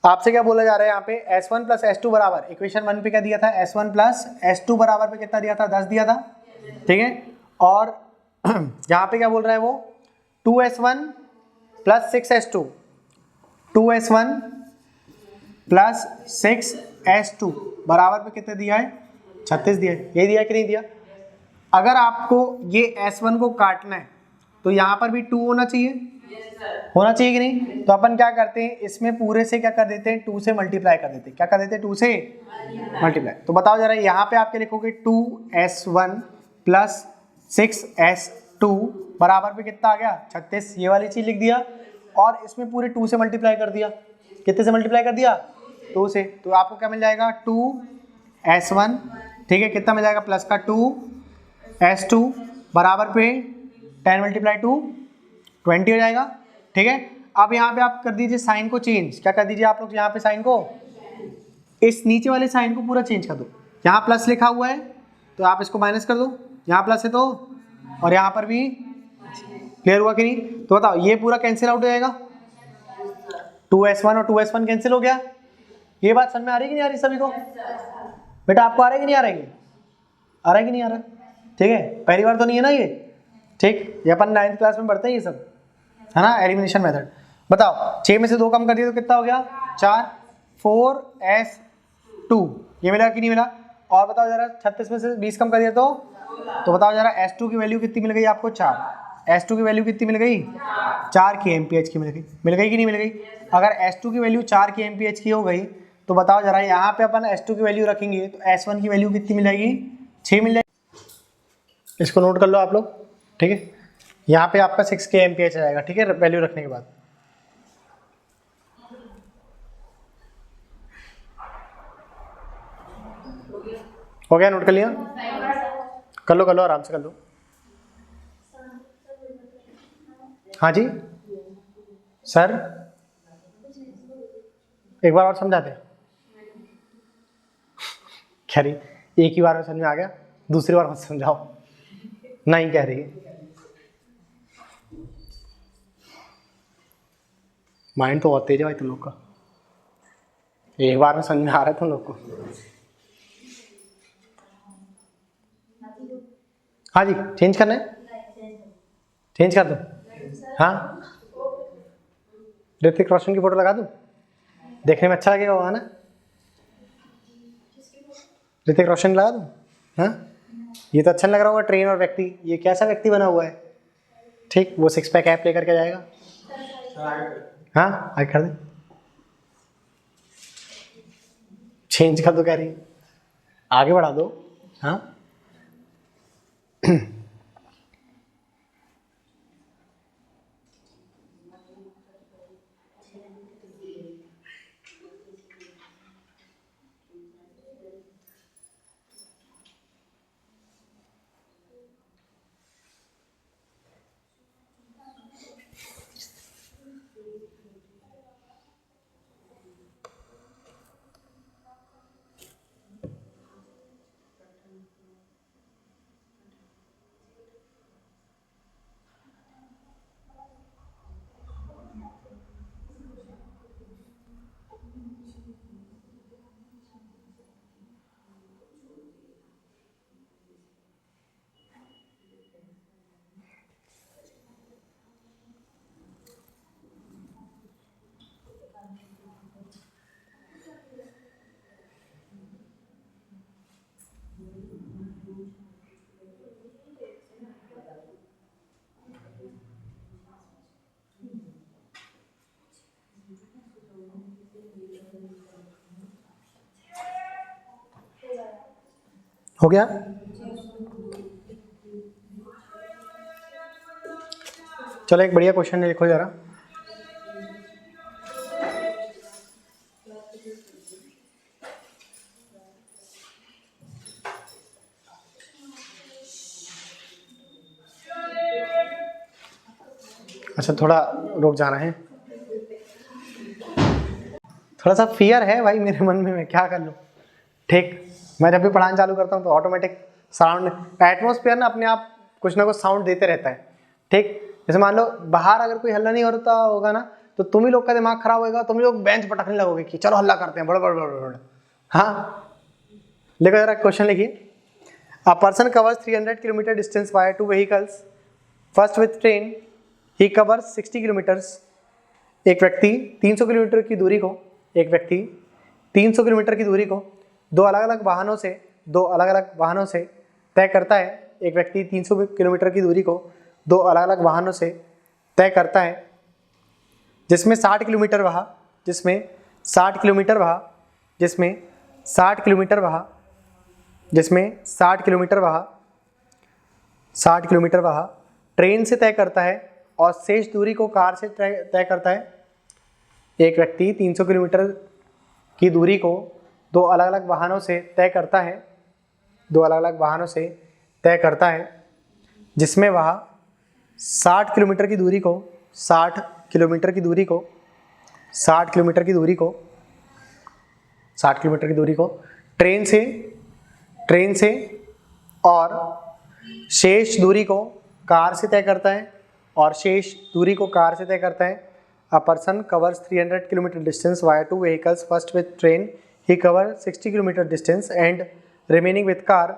आपसे क्या बोला जा रहा है यहाँ पे, S1 प्लस S2 बराबर, इक्वेशन 1 पे क्या दिया था, S1 प्लस S2 बराबर पे कितना दिया था, 10 दिया था। ठीक है, और यहाँ पे क्या बोल रहा है वो, 2s1 plus 6s2, 2s1 plus 6s2 बराबर पे कितना दिया है, 36 दिया है। ये दिया कि नहीं दिया? अगर आपको ये S1 को काटना है तो यहाँ पर भी 2 होना चाहिए, होना चाहिए कि नहीं? तो अपन क्या करते हैं, इसमें पूरे से क्या कर देते हैं, 2 से मल्टीप्लाई कर देते हैं। क्या कर देते हैं, 2 से मल्टीप्लाई। तो बताओ जरा, यहाँ पे आपके लिखोगे 2s1 प्लस 6s2 बराबर पे कितना आ गया, 36। ये वाली चीज लिख दिया, और इसमें पूरे 2 से मल्टीप्लाई कर दिया। कितने से मल्टीप्लाई कर दिया, 2 से। तो आपको क्या मिल जाएगा, 2s1, ठीक है, कितना मिल जाएगा, प्लस का 2s2 बराबर पे 10 × 2 20 हो जाएगा। ठीक है, अब यहाँ पे आप कर दीजिए साइन को चेंज। क्या कर दीजिए आप लोग यहाँ पे साइन को, इस नीचे वाले साइन को पूरा चेंज कर दो। यहाँ प्लस लिखा हुआ है तो आप इसको माइनस कर दो, यहाँ प्लस है तो, और यहाँ पर भी। क्लियर हुआ कि नहीं? तो बताओ, ये पूरा कैंसिल आउट हो जाएगा, 2s1 और 2s1 कैंसिल हो गया। ये बात समझ में आ रही कि नहीं आ रही सभी को? बेटा आपको आ रहा है कि नहीं आ रहा है? आ रहा है कि नहीं आ रहा? ठीक है, पहली बार तो नहीं है ना ये। ठीक, ये अपन 9th क्लास में पढ़ते हैं ये सब, है ना, एलिमिनेशन मेथड। बताओ, 6 में से 2 कम कर दिया तो कितना हो गया, 4, 4s2, ये मिला कि नहीं मिला? और बताओ जरा, 36 में से 20 कम कर दिया तो बताओ जरा, s2 की वैल्यू कितनी मिल गई आपको, 4। s2 की वैल्यू कितनी मिल गई, 4 की MPH की मिल गई कि नहीं मिल गई? अगर s2 की वैल्यू 4 की MPH की हो गई तो बताओ जरा, यहाँ पे अपन S2 की वैल्यू रखेंगे तो S1 की वैल्यू कितनी मिलेगी, 6 मिल जाएगी। इसको नोट कर लो आप लोग, ठीक है। यहाँ पे आपका 6 के एम्पियर जाएगा, ठीक है, वैल्यू रखने के बाद। हो गया, नोट कर लिया, कर लो आराम से कर लो। हाँ जी सर, एक बार और समझा दे। कह रही एक ही बार में समझ में आ गया, दूसरी बार मत समझाओ, नहीं कह रही। माइंड तो बहुत तेज है भाई तुम लोग का, एक बार में समझ में आ रहा है तुम लोग को। हाँ जी, चेंज करना है, चेंज कर दो। हाँ, ऋतिक रोशन की फोटो लगा दूं, देखने में अच्छा लगेगा वहाँ ना, ऋतिक रोशन लगा दूं। हाँ, ये तो अच्छा लग रहा होगा, ट्रेन और व्यक्ति, ये कैसा व्यक्ति बना हुआ है, ठीक, वो 6 पैक ऐप लेकर के जाएगा। हाँ, आगे कर दे, चेंज कर दो, कह रही आगे बढ़ा दो। हाँ हो गया। चलो एक बढ़िया क्वेश्चन लिखो जरा। अच्छा, थोड़ा रुक जाना है, थोड़ा सा फियर है भाई मेरे मन में, मैं क्या कर लूँ, ठीक। मैं जब भी पढ़ाना चालू करता हूँ तो ऑटोमेटिक साउंड, एटमॉस्फेयर ना अपने आप कुछ ना कुछ साउंड देते रहता है, ठीक। जैसे मान लो बाहर अगर कोई हल्ला नहीं होता होगा ना, तो तुम ही लोग का दिमाग खराब होगा, तुम लोग बेंच पटकने लगोगे कि चलो हल्ला करते हैं, बड़ बड़ बड़ बड़। हाँ, लिखो जरा क्वेश्चन लिखिए। A person covers 300 kilometre distance by 2 vehicles, first with train he covers 60 kilometres. एक व्यक्ति 300 किलोमीटर की दूरी को, एक व्यक्ति 300 किलोमीटर की दूरी को दो अलग अलग वाहनों से तय करता है। एक व्यक्ति 300 किलोमीटर की दूरी को दो अलग अलग वाहनों से तय करता है, जिसमें 60 किलोमीटर वहा, जिसमें 60 किलोमीटर वहा, जिसमें 60 किलोमीटर वहा, जिसमें 60 किलोमीटर वहा, 60 किलोमीटर वहा ट्रेन से तय करता है और शेष दूरी को कार से तय करता है। एक व्यक्ति 300 किलोमीटर की दूरी को दो अलग अलग वाहनों से तय करता है, दो अलग अलग वाहनों से तय करता है, जिसमें वह 60 किलोमीटर की दूरी को 60 किलोमीटर की दूरी को 60 किलोमीटर की दूरी को 60 किलोमीटर की दूरी को ट्रेन से और शेष दूरी को कार से तय करता है, और शेष दूरी को कार से तय करता है। A person covers 300 kilometer distance via 2 vehicles. First with train, he covers 60 kilometer distance and remaining with car.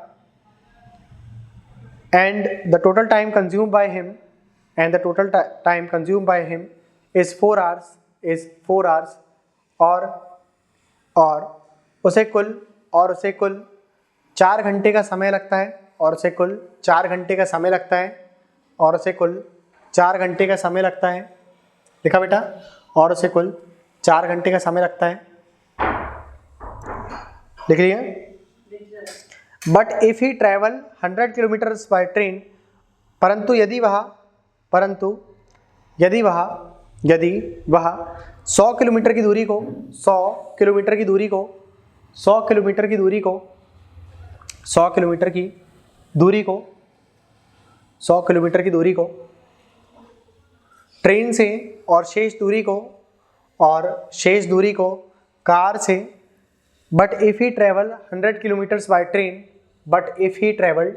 And the total time consumed by him, is 4 hours. और उसे कुल 4 घंटे का समय लगता है, और उसे कुल 4 घंटे का समय लगता है, और उसे कुल 4 घंटे का समय लगता है। लिखा बेटा, और उसे कुल 4 घंटे का समय लगता है। लिख लिया। But if he travel 100 kilometres by train, परंतु यदि वह 100 किलोमीटर की दूरी को 100 किलोमीटर की दूरी को 100 किलोमीटर की दूरी को 100 किलोमीटर की दूरी को 100 किलोमीटर की दूरी को ट्रेन से और शेष दूरी को कार से, but if he travel 100 kilometres by train, but if he travelled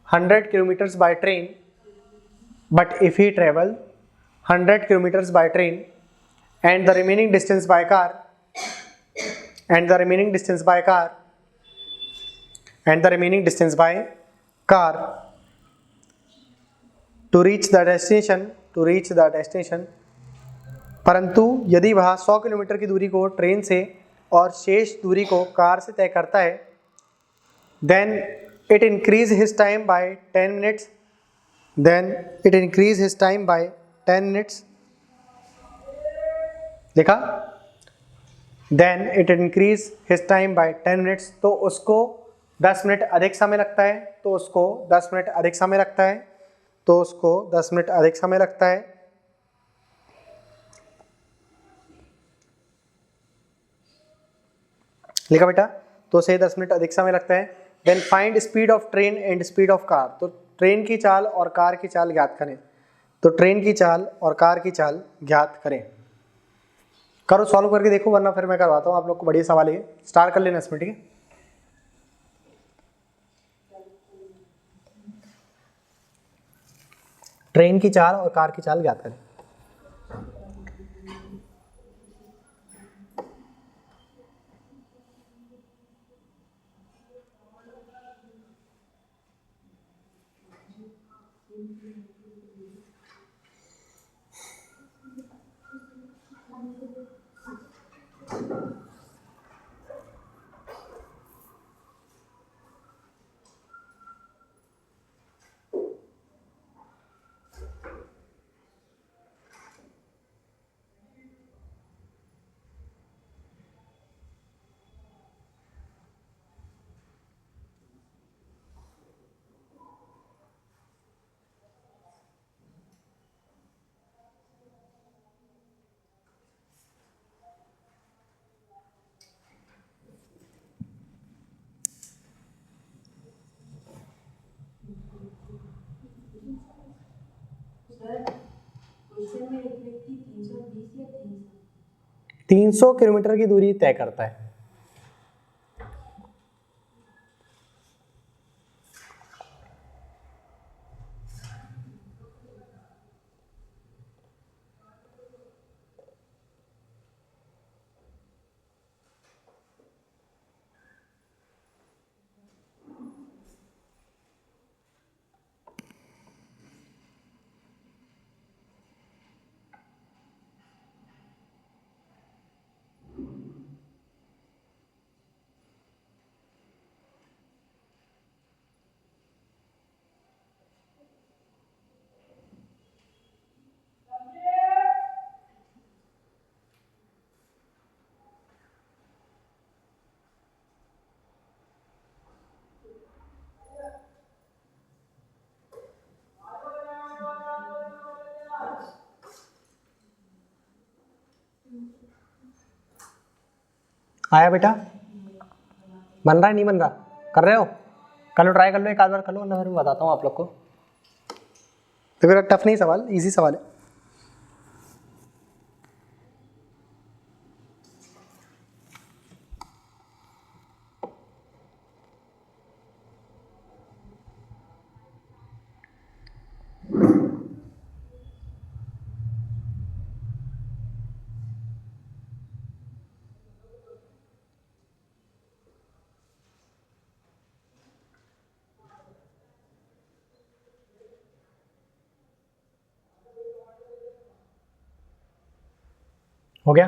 100 kilometres by train, but if he travel 100 kilometres by train and the remaining distance by car and the remaining distance by car and the remaining distance by car to reach the destination, परंतु यदि वह 100 किलोमीटर की दूरी को ट्रेन से और शेष दूरी को कार से तय करता है, then it increase his time by 10 minutes, देखा, then it increase his time by 10 minutes, तो उसको 10 मिनट अधिक समय लगता है, तो उसको 10 मिनट अधिक समय लगता है, तो उसको 10 मिनट अधिक समय लगता है। लिखा बेटा, तो उसे 10 मिनट अधिक समय लगता है। Then find speed of train and speed of car, तो ट्रेन की चाल और कार की चाल ज्ञात करें, तो ट्रेन की चाल और कार की चाल ज्ञात करें। करो, सॉल्व करके देखो, वरना फिर मैं करवाता हूँ आप लोग को। बढ़िया सवाल है, स्टार्ट कर लेना इसमें, ठीक है। ट्रेन की चाल और कार की चाल ज्ञात करें।
क्वेश्चन में एक व्यक्ति 320 या
300 किलोमीटर की दूरी तय करता है। आया बेटा, बन रहा है नहीं बन रहा, कर रहे हो, कर लो, ट्राई कर लो, एक आध बार कर लो, वरना फिर मैं बताता हूँ आप लोग को। तो फिर टफ नहीं सवाल, इजी सवाल है। हो गया?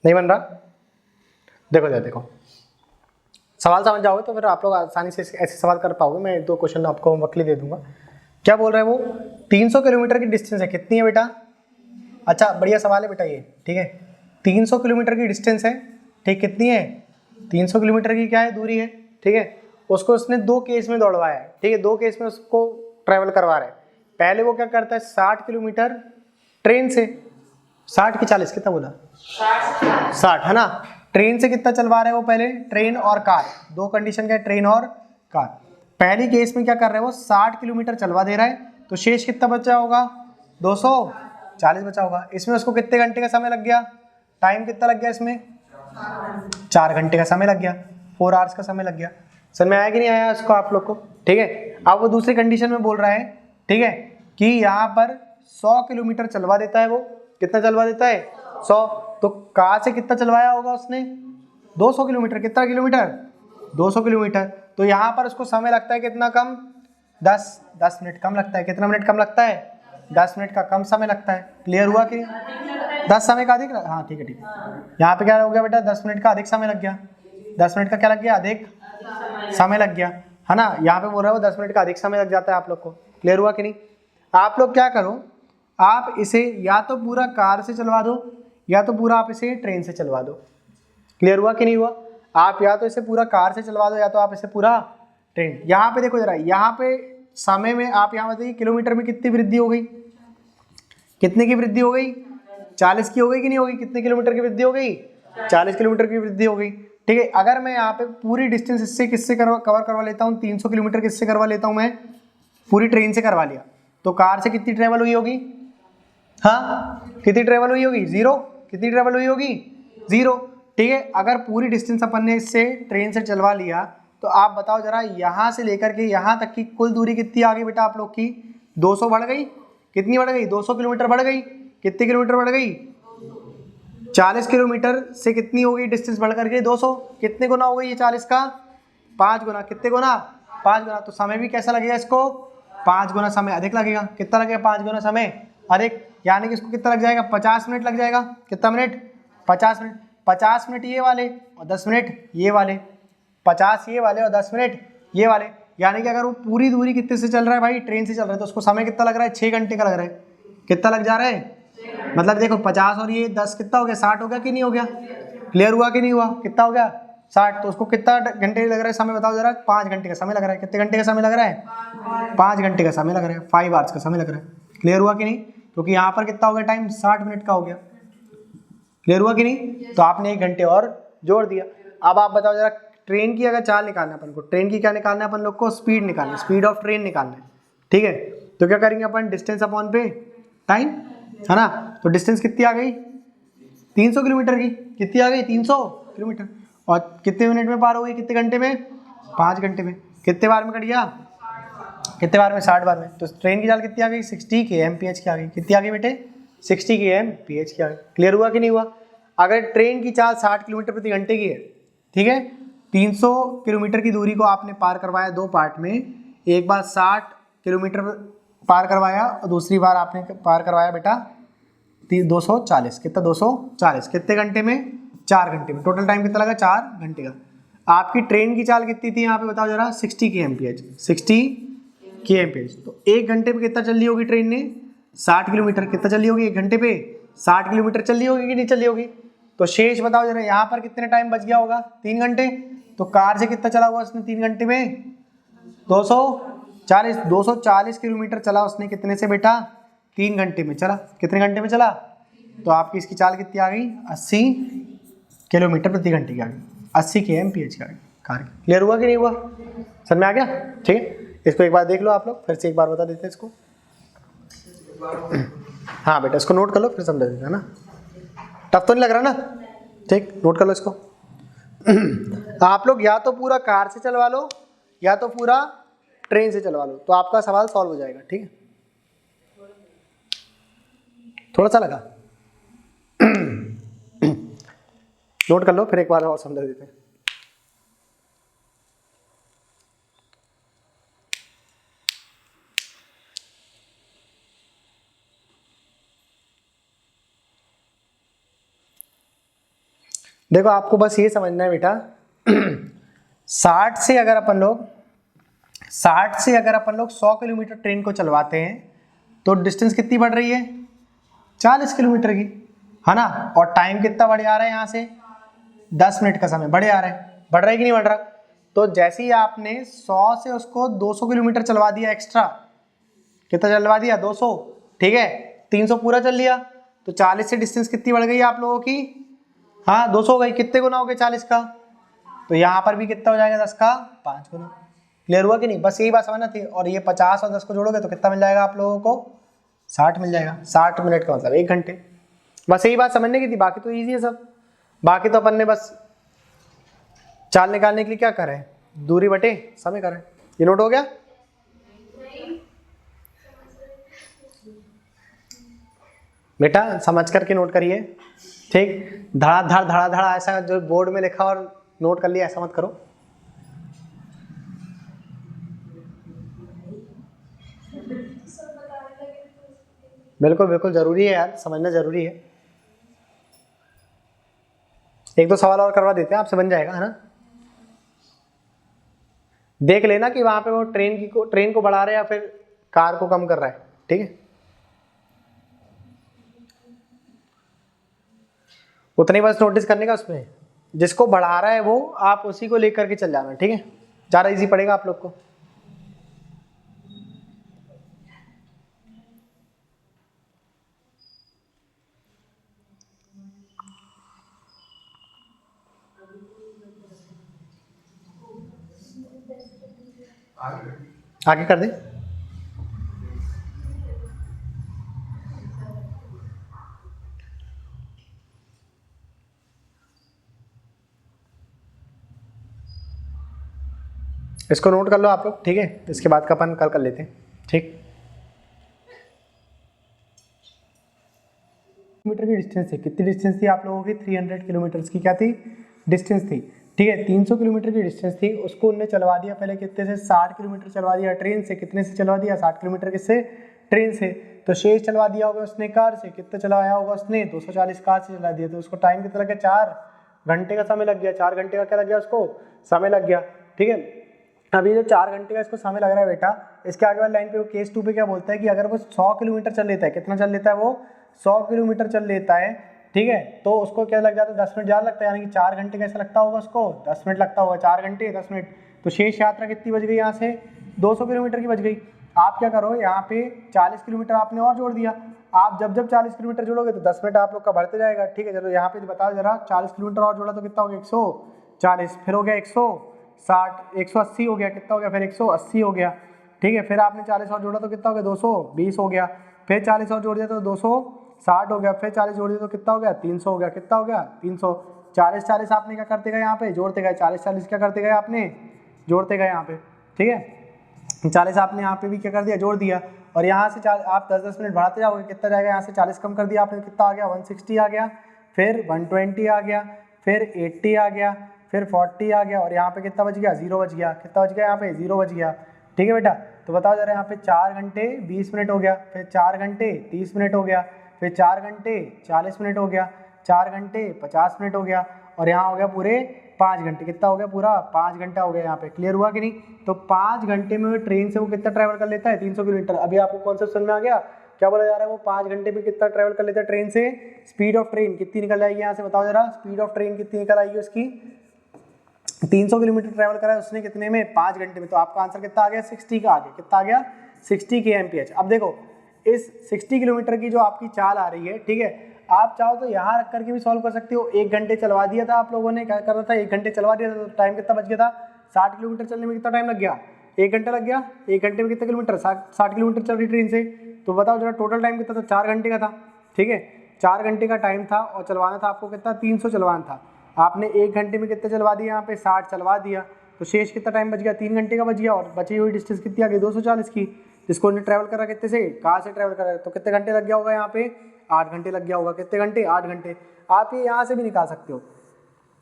नहीं बन रहा? देखो जरा देखो, सवाल समझ जाओगे तो फिर आप लोग आसानी से ऐसे सवाल कर पाओगे। मैं 1-2 क्वेश्चन आपको होमवर्क दे दूंगा। क्या बोल रहा है वो? 300 किलोमीटर की डिस्टेंस है। कितनी है बेटा? अच्छा बढ़िया सवाल है बेटा ये, ठीक है। 300 किलोमीटर की डिस्टेंस है, ठीक। कितनी है? 300 किलोमीटर की क्या है, दूरी है, ठीक है। उसको उसने 2 केस में दौड़वाया है, ठीक है। 2 केस में उसको ट्रैवल करवा रहा है। पहले वो क्या करता है, 60 किलोमीटर ट्रेन से, 60 की 40 कितना बोला? 60 है ना। ट्रेन से कितना चलवा रहे हैं वो पहले? ट्रेन और कार, 2 कंडीशन का, ट्रेन और कार। पहली केस में क्या कर रहे हैं वो, 60 किलोमीटर चलवा दे रहा है, तो शेष कितना बचा होगा? 240 बचा होगा। इसमें उसको कितने घंटे का समय लग गया? टाइम कितना लग गया इसमें? 4 घंटे का समय लग गया, 4 आवर्स का समय लग गया। समझ में आया कि नहीं आया उसको आप लोग को? ठीक है। अब वो दूसरी कंडीशन में बोल रहा है, ठीक है, कि यहाँ पर 100 किलोमीटर चलवा देता है वो। कितना चलवा देता है? 100। तो कार से कितना चलवाया होगा उसने? 200 किलोमीटर। कितना किलोमीटर? 200 किलोमीटर। तो यहाँ पर उसको समय लगता है कितना कम? 10 मिनट कम लगता है। कितना मिनट कम लगता है? 10 मिनट का कम समय लगता है। क्लियर हुआ कि 10 समय का अधिक? हाँ ठीक है ठीक है। यहाँ पे क्या हो गया बेटा, 10 मिनट का अधिक समय लग गया। 10 मिनट का क्या लग गया? अधिक समय लग गया, है ना। यहाँ पे बोल रहा हूँ 10 मिनट का अधिक समय लग जाता है आप लोग को। क्लियर हुआ कि नहीं? आप लोग क्या करो, आप इसे या तो पूरा कार से चलवा दो, या तो पूरा आप इसे ट्रेन से चलवा दो। क्लियर हुआ कि नहीं हुआ? आप या तो इसे पूरा कार से चलवा दो, या तो आप इसे पूरा ट्रेन। यहाँ पे देखो जरा, यहाँ पे समय में आप यहाँ बताइए किलोमीटर में कितनी वृद्धि हो गई? कितने की वृद्धि हो गई? 40 की हो गई कि नहीं होगी? कितने किलोमीटर की वृद्धि हो गई? 40 किलोमीटर की वृद्धि हो गई, ठीक है। अगर मैं यहाँ पे पूरी डिस्टेंस इससे किससे कवर करवा लेता हूँ, 300 किलोमीटर किससे करवा लेता हूँ मैं? पूरी ट्रेन से करवा लिया, तो कार से कितनी ट्रेवल हुई होगी? हाँ, कितनी ट्रेवल हुई होगी? 0। कितनी ट्रेवल हुई होगी? 0, ठीक है। अगर पूरी डिस्टेंस अपन ने इससे ट्रेन से चलवा लिया, तो आप बताओ जरा, यहाँ से लेकर के यहाँ तक की कुल दूरी कितनी आ गई बेटा आप लोग की? 200 बढ़ गई। कितनी बढ़ गई? 200 किलोमीटर बढ़ गई। कितने किलोमीटर बढ़ गई? 40 किलोमीटर से कितनी हो गई डिस्टेंस बढ़ करके? 200। कितने गुना हो गई ये 40 का? 5 गुना। कितने गुना? 5 गुना। तो समय भी कैसा लगेगा इसको? 5 गुना समय अधिक लगेगा। कितना लगेगा? 5 गुना समय अधिक। यानी कि इसको कितना लग जाएगा? 50 मिनट लग जाएगा। कितना मिनट? 50 मिनट। 50 मिनट ये वाले और 10 मिनट ये वाले। 50 ये वाले और 10 मिनट ये वाले। यानी कि अगर वो पूरी दूरी कितने से चल रहा है भाई? ट्रेन से चल रहा है, तो उसको समय कितना लग रहा है? 6 घंटे का लग रहा है। कितना लग जा रहा है? मतलब देखो 50 और ये 10 कितना हो गया? 60 हो गया कि नहीं हो गया? क्लियर हुआ कि नहीं हुआ? कितना हो गया? 60। तो उसको कितना घंटे लग रहा है समय बताओ जरा? 5 घंटे का समय लग रहा है। कितने घंटे का समय लग रहा है? 5 घंटे का समय लग रहा है। 5 आवर्स का समय लग रहा है। क्लियर हुआ कि नहीं? क्योंकि यहाँ पर कितना हो गया टाइम? 60 मिनट का हो गया। क्लियर हुआ कि नहीं? तो आपने 1 घंटे और जोड़ दिया। अब आप बताओ जरा, ट्रेन की अगर चाल निकालना है अपन को, ट्रेन की क्या निकालना है अपन लोग को? स्पीड निकालना है, स्पीड ऑफ ट्रेन निकालना है, ठीक है। तो क्या करेंगे अपन? डिस्टेंस अपॉन पे टाइम, है ना। तो डिस्टेंस कितनी आ गई? 300 किलोमीटर की। कितनी आ गई? 300 किलोमीटर। और कितने मिनट में पार हो गई? कितने घंटे में? 5 घंटे में। कितने बार में कट गया? कितने बार में? 60 बार में। तो ट्रेन की चाल कितनी आ गई? 60 kmph की आ गई। कितनी आ गई बेटे? 60 kmph की आ गई। क्लियर हुआ कि नहीं हुआ? अगर ट्रेन की चाल 60 किलोमीटर प्रति घंटे की है, ठीक है, 300 किलोमीटर की दूरी को आपने पार करवाया 2 पार्ट में। एक बार 60 किलोमीटर पार करवाया और दूसरी बार आपने पार करवाया बेटा 240। कितना? 240। कितने घंटे में? 4 घंटे में। टोटल टाइम कितना लगा? 4 घंटे का। आपकी ट्रेन की चाल कितनी थी यहाँ पे बताओ जरा? 60 kmph। 60 kmph। तो 1 घंटे पे कितना चल रही होगी ट्रेन ने? 60 किलोमीटर। कितना चल रही होगी 1 घंटे पे? 60 किलोमीटर चल रही होगी कि नहीं चल रही होगी? तो शेष बताओ जरा, यहाँ पर कितने टाइम बच गया होगा? 3 घंटे। तो कार से कितना चला हुआ उसने 3 घंटे में? 240। 240 किलोमीटर चला उसने कितने से बेटा? 3 घंटे में चला। कितने घंटे में चला? तो आपकी इसकी चाल कितनी आ गई? 80 किलोमीटर प्रति घंटे की आ गई। 80 kmph की आ गई कार की। क्लियर हुआ कि नहीं हुआ? समझ में आ गया? ठीक है। इसको एक बार देख लो आप लोग, फिर से एक बार बता देते हैं इसको। हाँ बेटा, इसको नोट कर लो, फिर समझा देते हैं ना। टफ तो नहीं लग रहा ना? ठीक, नोट कर लो इसको। आप लोग या तो पूरा कार से चलवा लो, या तो पूरा ट्रेन से चलवा लो, तो आपका सवाल सॉल्व हो जाएगा। ठीक है, थोड़ा सा लगा। नोट कर लो, फिर एक बार और समझा देते हैं। देखो आपको बस ये समझना है बेटा 60 से अगर अपन लोग 100 किलोमीटर ट्रेन को चलवाते हैं तो डिस्टेंस कितनी बढ़ रही है 40 किलोमीटर की, है ना। और टाइम कितना बढ़ जा रहा है यहाँ से 10 मिनट का समय बढ़ जा रहा है, बढ़ रहा है कि नहीं बढ़ रहा। तो जैसे ही आपने 100 से उसको 200 किलोमीटर चलवा दिया एक्स्ट्रा, कितना चलवा दिया 200, ठीक है 300 पूरा चल लिया, तो 40 से डिस्टेंस कितनी बढ़ गई आप लोगों की, हाँ 200 हो गई। कितने गुना हो गए 40 का, तो यहाँ पर भी कितना हो जाएगा 10 का 5 गुना। क्लियर हुआ कि नहीं, बस यही बात समझना थी। और ये 50 और 10 को जोड़ोगे तो कितना मिल जाएगा आप लोगों को 60 मिल जाएगा। 60 मिनट का मतलब 1 घंटे। बस यही बात समझने की थी, बाकी तो ईजी है सब। बाकी तो अपन ने बस चाल निकालने के लिए क्या करें, दूरी बटे समय करें। ये नोट हो गया। बेटा समझ करके नोट करिए, ठीक। धड़ा ऐसा जो बोर्ड में लिखा और नोट कर लिया ऐसा मत करो। बिल्कुल बिल्कुल जरूरी है यार, समझना जरूरी है। एक दो सवाल और करवा देते हैं आपसे, बन जाएगा, है ना। देख लेना कि वहां पे वो ट्रेन को बढ़ा रहा है या फिर कार को कम कर रहा है, ठीक है। उतनी बस नोटिस करने का, उसमें जिसको बढ़ा रहा है वो आप उसी को लेकर के चल जाना, ठीक है। ज़्यादा इजी पड़ेगा आप लोग को। आगे कर दे। इसको नोट कर लो आप लोग, ठीक है। इसके बाद का अपन कल कर लेते हैं, ठीक। मीटर की डिस्टेंस थी, कितनी डिस्टेंस थी आप लोगों की 300 किलोमीटर की क्या थी डिस्टेंस थी, ठीक है। 300 किलोमीटर की डिस्टेंस थी, उसको उनने चलवा दिया पहले कितने से 60 किलोमीटर चलवा दिया ट्रेन से। कितने से चलवा दिया 60 किलोमीटर किससे, ट्रेन से। तो शेष चलवा दिया होगा उसने कार से, कितना चलाया होगा उसने 240 कार से चला दिया। तो उसको टाइम कितना लग गया 4 घंटे का समय लग गया। 4 घंटे का क्या लग गया उसको समय लग गया, ठीक है। अभी जो 4 घंटे का इसको समय लग रहा है बेटा, इसके आगे वाली लाइन पे वो केस 2 पे क्या बोलता है कि अगर वो 100 किलोमीटर चल लेता है, कितना चल लेता है वो 100 किलोमीटर चल लेता है, ठीक है। तो उसको क्या लग जाता है 10 मिनट ज़्यादा लगता है, यानी कि 4 घंटे कैसा लगता होगा उसको 10 मिनट लगता होगा। 4 घंटे 10 मिनट, तो शेष यात्रा कितनी बच गई यहाँ से 200 किलोमीटर की बच गई। आप क्या करो यहाँ पे 40 किलोमीटर आपने और जोड़ दिया। आप जब 40 किलोमीटर जोड़ोगे तो 10 मिनट आप लोग का बढ़ते जाएगा, ठीक है। चलो यहाँ पे बताओ जरा 40 किलोमीटर और जोड़ा तो कितना हो गया 140, फिर हो गया 160, 180 हो गया, कितना हो गया फिर 180 हो गया, ठीक है। फिर आपने 40 और जोड़ा तो कितना हो गया 220 हो गया, फिर 40 और जोड़ दिया तो 260 हो गया, फिर 40 जोड़ दिया तो कितना हो गया 300 हो गया, कितना हो गया 300। 40 आपने क्या करते गए यहाँ पे जोड़ते गए, 40 क्या करते गए आपने जोड़ते गए यहाँ पे, ठीक है। 40 आपने यहाँ पे भी क्या कर दिया जोड़ दिया, और यहाँ से आप 10-10 मिनट बढ़ाते जाओगे, कितना जाएगा यहाँ से 40 कम कर दिया आपने, कितना आ गया 160 आ गया, फिर 120 आ गया, फिर 80 आ गया, फिर 40 आ गया, और यहाँ पे कितना बच गया 0 बच गया, कितना बच गया यहाँ पे 0 बच गया, ठीक है बेटा। तो बताओ जरा यहाँ पे 4 घंटे 20 मिनट हो गया, फिर 4 घंटे 30 मिनट हो गया, फिर 4 घंटे 40 मिनट हो गया, 4 घंटे 50 मिनट हो गया, और यहाँ हो गया पूरे 5 घंटे। कितना हो गया पूरा 5 घंटा हो गया यहाँ पे। क्लियर हुआ कि नहीं। तो 5 घंटे में ट्रेन से वो कितना ट्रैवल कर लेता है 300 किलोमीटर। अभी आपको कॉन्सेप्ट समझ में आ गया क्या बोला जा रहा है, वो 5 घंटे में कितना ट्रैवल कर लेता है ट्रेन से। स्पीड ऑफ ट्रेन कितनी निकल जाएगी यहाँ से बताओ जरा, स्पीड ऑफ ट्रेन कितनी निकल आएगी उसकी। 300 किलोमीटर ट्रैवल करा है उसने कितने में 5 घंटे में। तो आपका आंसर कितना आ गया 60 का आ गया, कितना आ गया 60 kmph। अब देखो इस 60 किलोमीटर की जो आपकी चाल आ रही है, ठीक है, आप चाहो तो यहाँ रख करके भी सॉल्व कर सकते हो। 1 घंटे चलवा दिया था आप लोगों ने, क्या कर रहा था 1 घंटे चलवा दिया था, तो टाइम कितना बच गया था 60 किलोमीटर चलने में कितना टाइम लग गया 1 घंटा लग गया। 1 घंटे में कितने किलोमीटर 60 किलोमीटर चल रही ट्रेन से, तो बताओ जरा टोटल टाइम कितना था 4 घंटे का था, ठीक है। 4 घंटे का टाइम था और चलवाना था आपको कितना 300 चलवाना था। आपने 1 घंटे में कितने चलवा दिया यहाँ पे 60 चलवा दिया, तो शेष कितना टाइम बच गया 3 घंटे का बच गया, और बची हुई डिस्टेंस कितनी आ गई 240 की, जिसको उन्हें ट्रैवल करा कितने से कार से ट्रैवल करा, तो कितने घंटे लग गया होगा यहाँ पे 8 घंटे लग गया होगा। कितने घंटे 8 घंटे। आप ये यहाँ से भी निकाल सकते हो,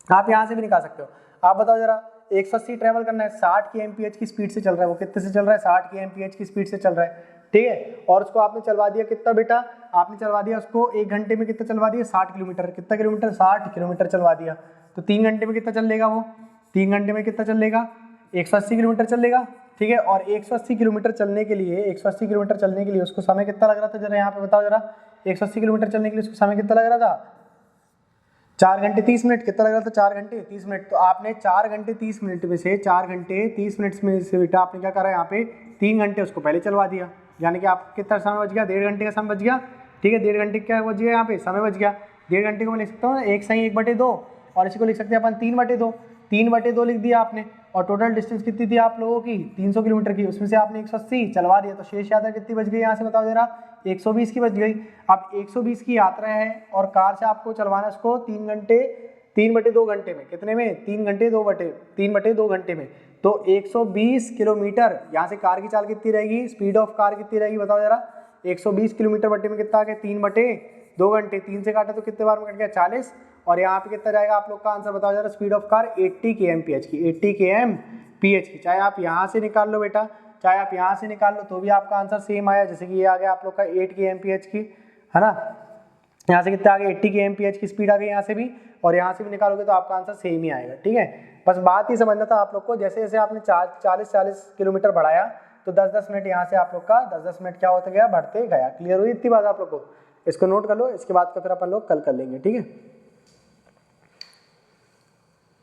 आप यहाँ से भी निकाल सकते हो। आप बताओ जरा 180 ट्रैवल करना है 60 kmph की स्पीड से चल रहा है, वो कितने से चल रहा है 60 kmph की स्पीड से चल रहा है, ठीक है। और उसको आपने चलवा दिया कितना बेटा, आपने चलवा दिया उसको 1 घंटे में कितना चलवा दिया, 60 किलोमीटर। कितना किलोमीटर, 60 किलोमीटर चलवा दिया। तो 3 घंटे में कितना चल लेगा वो, 3 घंटे में कितना चल लेगा, 180 किलोमीटर चल लेगा, ठीक है। और 180 किलोमीटर चलने के लिए, 180 किलोमीटर चलने के लिए उसको समय कितना लग रहा था, जरा यहाँ पे बताओ जरा। 180 किलोमीटर चलने के लिए उसको समय कितना लग रहा था, 4 घंटे 30 मिनट। कितना लग रहा था, 4 घंटे 30 मिनट। तो आपने 4 घंटे 30 मिनट में से 4 घंटे 30 मिनट में से बेटा आपने क्या करा, यहाँ पे 3 घंटे उसको पहले चलवा दिया, यानी कि आपको कितना समय बच गया, 1.5 घंटे का समय बच गया, ठीक है। 1.5 घंटे क्या बच गया, यहाँ पे समय बच गया। 1.5 घंटे को मैं लिख सकता हूँ 1/1/2, और इसी को लिख सकते हैं अपन 3/2। 3/2 लिख दिया आपने। और टोटल डिस्टेंस कितनी थी आप लोगों की, 300 किलोमीटर की, उसमें से आपने 180 चलवा दिया, तो शेष यात्रा कितनी बच गई, यहाँ से बताओ जरा, 120 की बच गई। अब 120 की यात्रा है और कार से आपको चलवाना उसको 3 घंटे 3/2 घंटे में, कितने में, 3/2 घंटे में। तो 120 किलोमीटर, यहाँ से कार की चाल कितनी रहेगी, स्पीड ऑफ कार कितनी रहेगी बताओ जरा, 120 किलोमीटर बटे में कितना आ गया, 3/2 घंटे। 3 से काटा तो कितने बार में कट गया, 40। और यहाँ पे कितना जाएगा आप लोग का आंसर बताओ जरा, स्पीड ऑफ कार 80 kmph की, 80 kmph की। चाहे आप यहाँ से निकाल लो बेटा, चाहे आप यहाँ से निकाल लो, तो भी आपका आंसर सेम आया। जैसे कि ये आ गया आप लोग का 8 kmph की, है ना। यहाँ से कितना आ गया, 80 kmph की स्पीड आ गई यहाँ से भी, और यहाँ से भी निकालोगे तो आपका आंसर सेम ही आएगा, ठीक है। बस बात ही समझना था आप लोग को। जैसे जैसे आपने 40 किलोमीटर बढ़ाया, तो 10-10 मिनट यहाँ से आप लोग का 10-10 मिनट क्या होता गया, बढ़ते गया। क्लियर हुई इतनी बात आप लोग को, इसको नोट कर लो। इसके बाद का फिर अपन लोग कल कर लेंगे, ठीक है।